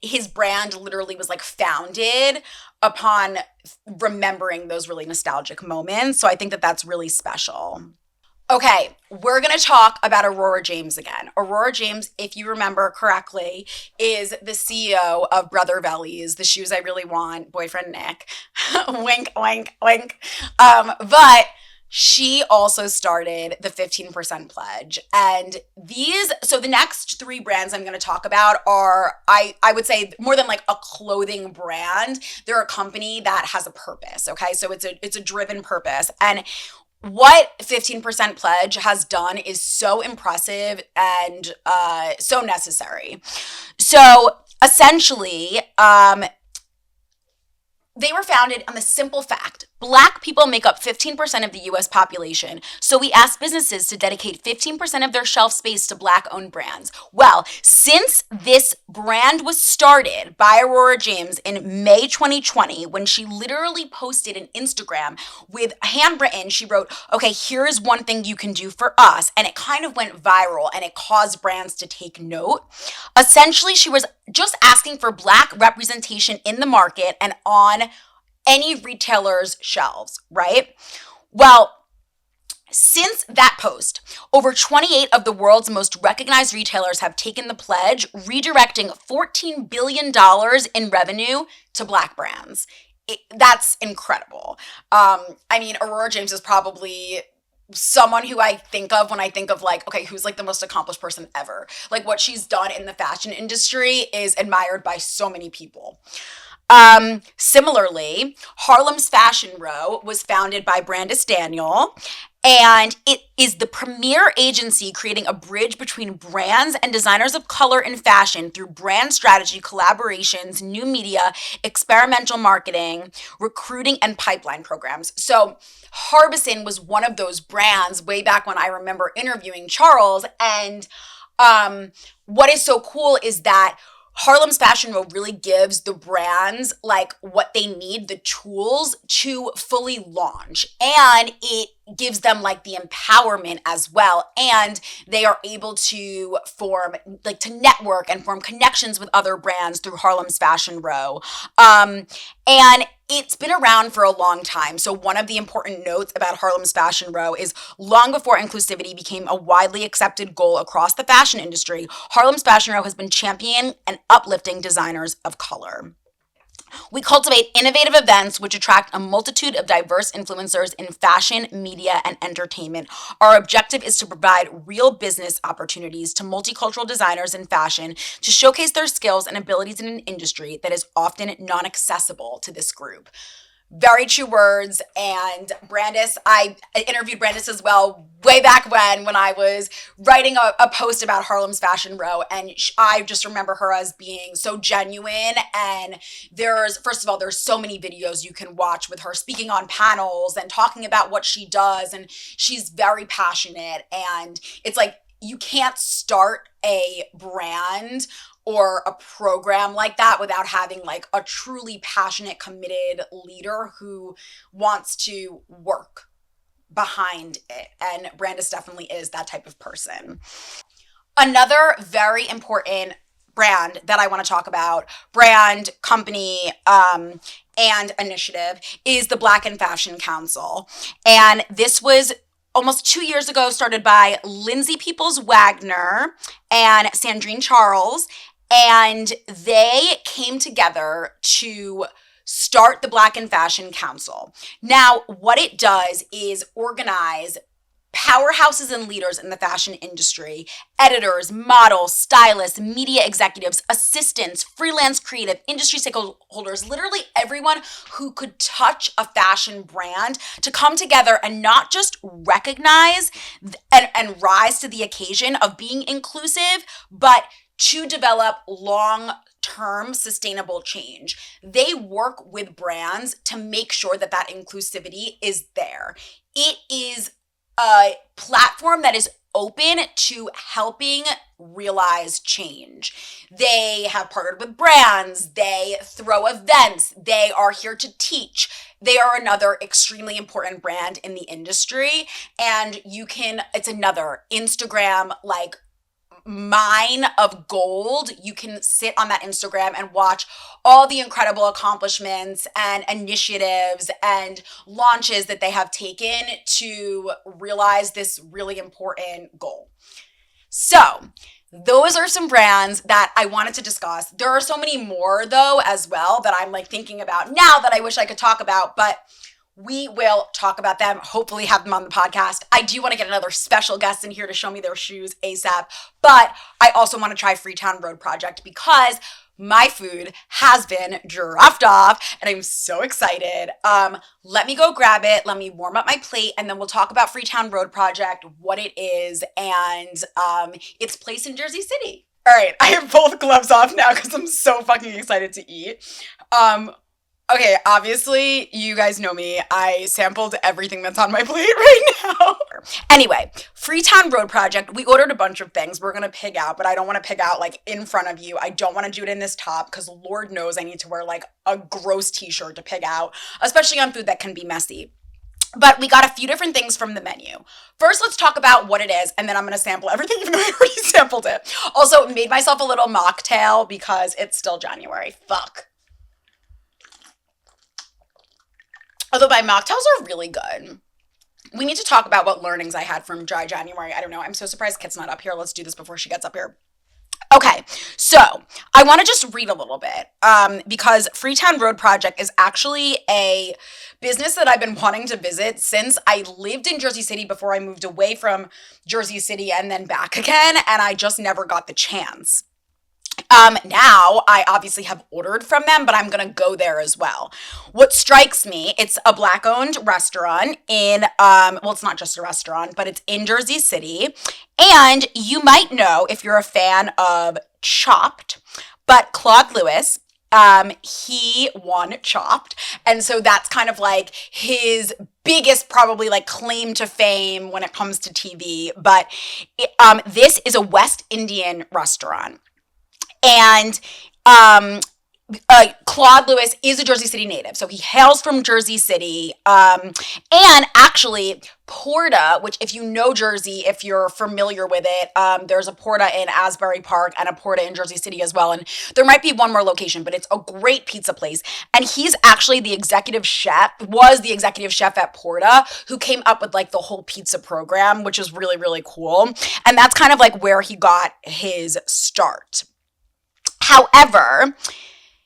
His brand literally was like founded upon remembering those really nostalgic moments, so I think that that's really special. Okay, we're going to talk about Aurora James again. Aurora James, if you remember correctly, is the CEO of Brother Vellies, the shoes I really want, boyfriend Nick. Wink, wink, wink. But she also started the 15% pledge. And so the next three brands I'm going to talk about are, I would say, more than like a clothing brand. They're a company that has a purpose, okay? So it's a driven purpose. And what 15% pledge has done is so impressive and so necessary. So essentially, they were founded on the simple fact Black people make up 15% of the US population, so we asked businesses to dedicate 15% of their shelf space to Black-owned brands. Well, since this brand was started by Aurora James in May 2020, when she literally posted an Instagram with handwritten, she wrote, okay, here is one thing you can do for us, and it kind of went viral, and it caused brands to take note. Essentially, she was just asking for Black representation in the market and on any retailer's shelves, right? Well, since that post, over 28 of the world's most recognized retailers have taken the pledge, redirecting $14 billion in revenue to Black brands. That's incredible. I mean, Aurora James is probably someone who I think of when I think of like, okay, who's like the most accomplished person ever? Like what she's done in the fashion industry is admired by so many people. Similarly, Harlem's Fashion Row was founded by Brandis Daniel, and it is the premier agency creating a bridge between brands and designers of color and fashion through brand strategy, collaborations, new media, experimental marketing, recruiting, and pipeline programs. So Harbison was one of those brands way back when I remember interviewing Charles. And what is so cool is that Harlem's Fashion Row really gives the brands like what they need, the tools to fully launch. And it gives them like the empowerment as well. And they are able to to network and form connections with other brands through Harlem's Fashion Row. And it's been around for a long time. So one of the important notes about Harlem's Fashion Row is long before inclusivity became a widely accepted goal across the fashion industry, Harlem's Fashion Row has been championing and uplifting designers of color. We cultivate innovative events which attract a multitude of diverse influencers in fashion, media, and entertainment. Our objective is to provide real business opportunities to multicultural designers in fashion to showcase their skills and abilities in an industry that is often non-accessible to this group. Very true words. And Brandis, I interviewed Brandis as well way back when I was writing a post about Harlem's Fashion Row. And I just remember her as being so genuine. And first of all, there's so many videos you can watch with her speaking on panels and talking about what she does. And she's very passionate. And it's like, you can't start a brand or a program like that without having like a truly passionate, committed leader who wants to work behind it. And Brandis definitely is that type of person. Another very important brand that I want to talk about, brand, company, and initiative is the Black in Fashion Council. And this was almost 2 years ago, started by Lindsay Peoples Wagner and Sandrine Charles. And they came together to start the Black in Fashion Council. Now, what it does is organize powerhouses and leaders in the fashion industry, editors, models, stylists, media executives, assistants, freelance creative, industry stakeholders, literally everyone who could touch a fashion brand to come together and not just recognize and rise to the occasion of being inclusive, but to develop long-term sustainable change. They work with brands to make sure that inclusivity is there. It is a platform that is open to helping realize change. They have partnered with brands. They throw events. They are here to teach. They are another extremely important brand in the industry. And it's another Instagram mine of gold. You can sit on that Instagram and watch all the incredible accomplishments and initiatives and launches that they have taken to realize this really important goal. So those are some brands that I wanted to discuss. There are so many more though as well that I'm like thinking about now that I wish I could talk about, but we will talk about them, hopefully have them on the podcast. I do want to get another special guest in here to show me their shoes ASAP, but I also want to try Freetown Road Project because my food has been dropped off and I'm so excited. Let me go grab it. Let me warm up my plate and then we'll talk about Freetown Road Project, what it is, and its place in Jersey City. All right, I have both gloves off now because I'm so fucking excited to eat. Okay, obviously, you guys know me. I sampled everything that's on my plate right now. Anyway, Freetown Road Project, we ordered a bunch of things. We're going to pig out, but I don't want to pig out like in front of you. I don't want to do it in this top because Lord knows I need to wear like a gross t-shirt to pig out, especially on food that can be messy. But we got a few different things from the menu. First, let's talk about what it is, and then I'm going to sample everything even though I already sampled it. Also, made myself a little mocktail because it's still January. Fuck. Although my mocktails are really good. We need to talk about what learnings I had from dry January. I don't know. I'm so surprised Kit's not up here. Let's do this before she gets up here. Okay, so I want to just read a little bit because Freetown Road Project is actually a business that I've been wanting to visit since I lived in Jersey City before I moved away from Jersey City and then back again, and I just never got the chance. Now I obviously have ordered from them, but I'm going to go there as well. What strikes me, it's a Black-owned restaurant in, well, it's not just a restaurant, but it's in Jersey City. And you might know if you're a fan of Chopped, but Claude Lewis, he won Chopped. And so that's kind of like his biggest probably like claim to fame when it comes to TV. But this is a West Indian restaurant. And Claude Lewis is a Jersey City native, so he hails from Jersey City. And actually, Porta, which if you know Jersey, if you're familiar with it, there's a Porta in Asbury Park and a Porta in Jersey City as well. And there might be one more location, but it's a great pizza place. And he's actually the executive chef at Porta, who came up with like the whole pizza program, which is really, really cool. And that's kind of like where he got his start. However,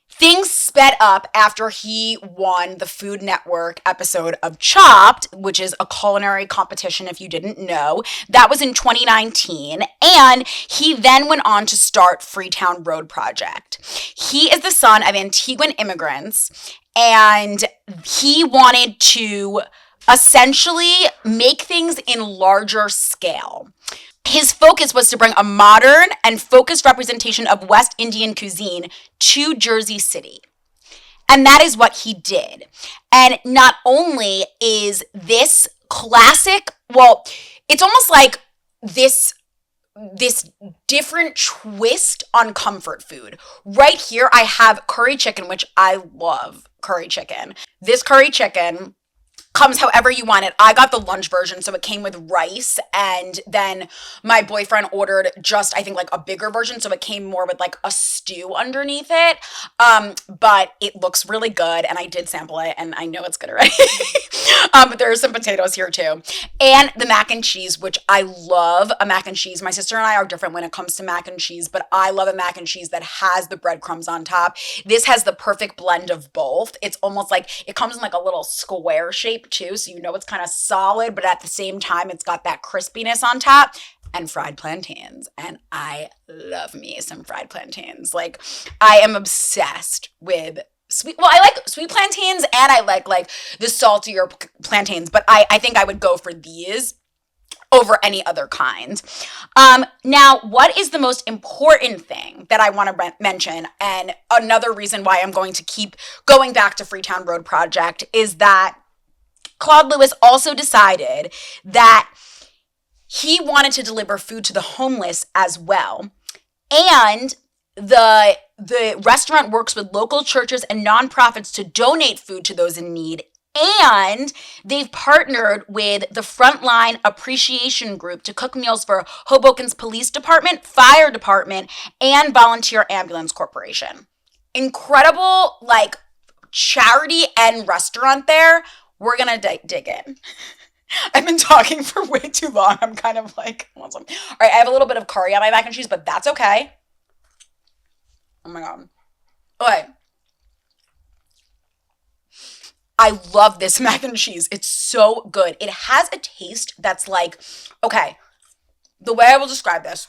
things sped up after he won the Food Network episode of Chopped, which is a culinary competition if you didn't know. That was in 2019, and he then went on to start Freetown Road Project. He is the son of Antiguan immigrants, and he wanted to essentially make things in larger scale. His focus was to bring a modern and focused representation of West Indian cuisine to Jersey City. And that is what he did. And not only is this classic, well, it's almost like this different twist on comfort food. Right here, I have curry chicken, which I love curry chicken. This curry chicken comes however you want it. I got the lunch version, so it came with rice, and then my boyfriend ordered just, I think, like a bigger version, so it came more with like a stew underneath it. But it looks really good, and I did sample it, and I know it's good already. But there are some potatoes here too. And the mac and cheese, which I love a mac and cheese. My sister and I are different when it comes to mac and cheese, but I love a mac and cheese that has the breadcrumbs on top. This has the perfect blend of both. It's almost like, it comes in like a little square shape too, so you know it's kind of solid, but at the same time it's got that crispiness on top. And fried plantains, and I love me some fried plantains. Like, I am obsessed with I like sweet plantains, and I like the saltier plantains, but I think I would go for these over any other kind. Now, what is the most important thing that I want to mention, and another reason why I'm going to keep going back to Freetown Road Project, is that Claude Lewis also decided that he wanted to deliver food to the homeless as well. And the restaurant works with local churches and nonprofits to donate food to those in need And they've partnered with the Frontline Appreciation Group to cook meals for Hoboken's Police Department, Fire Department, and Volunteer Ambulance Corporation. Incredible, like, charity and restaurant there. We're gonna dig in. I've been talking for way too long. I'm kind of like, all right, I have a little bit of curry on my mac and cheese, but that's okay. Oh my God. Okay. I love this mac and cheese. It's so good. It has a taste that's like, okay, the way I will describe this,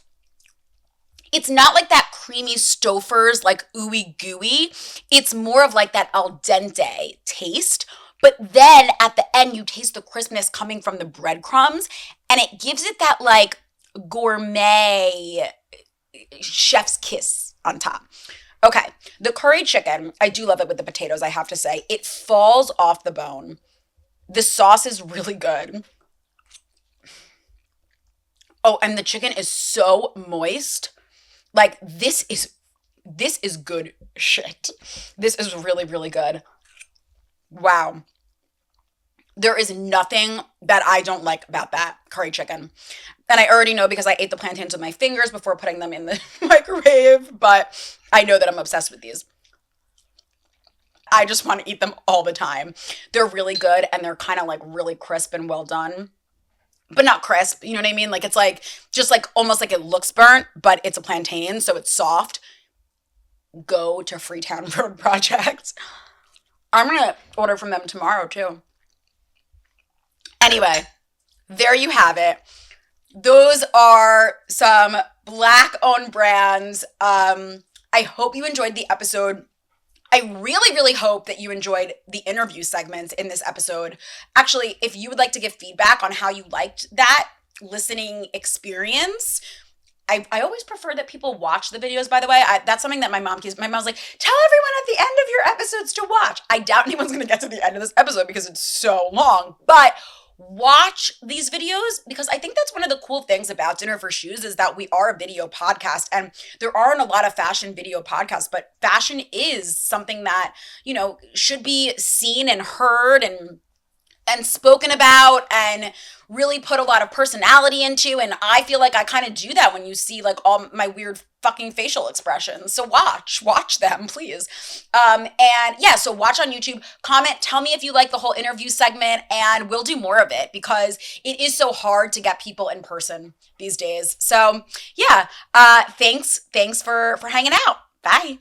it's not like that creamy Stouffer's, like ooey gooey. It's more of like that al dente taste. But then at the end, you taste the crispness coming from the breadcrumbs, and it gives it that like gourmet chef's kiss on top. Okay, the curry chicken, I do love it with the potatoes, I have to say. It falls off the bone. The sauce is really good. Oh, and the chicken is so moist. Like, this is good shit. This is really, really good. Wow. There is nothing that I don't like about that curry chicken. And I already know because I ate the plantains with my fingers before putting them in the microwave, but I know that I'm obsessed with these. I just want to eat them all the time. They're really good, and they're kind of like really crisp and well done. But not crisp, you know what I mean? Like, it's like, just like almost like it looks burnt, but it's a plantain, so it's soft. Go to Freetown Road Project. I'm going to order from them tomorrow, too. Anyway, there you have it. Those are some Black-owned brands. I hope you enjoyed the episode. I really, really hope that you enjoyed the interview segments in this episode. Actually, if you would like to give feedback on how you liked that listening experience, I always prefer that people watch the videos, by the way. That's something that my mom's like, tell everyone at the end of your episodes to watch. I doubt anyone's going to get to the end of this episode because it's so long, but watch these videos, because I think that's one of the cool things about Dinner for Shoes is that we are a video podcast, and there aren't a lot of fashion video podcasts, but fashion is something that, you know, should be seen and heard and spoken about and really put a lot of personality into. And I feel like I kind of do that when you see like all my weird fucking facial expressions. So watch them, please. And yeah, so watch on YouTube, comment, tell me if you like the whole interview segment, and we'll do more of it because it is so hard to get people in person these days. So yeah, thanks for hanging out. Bye.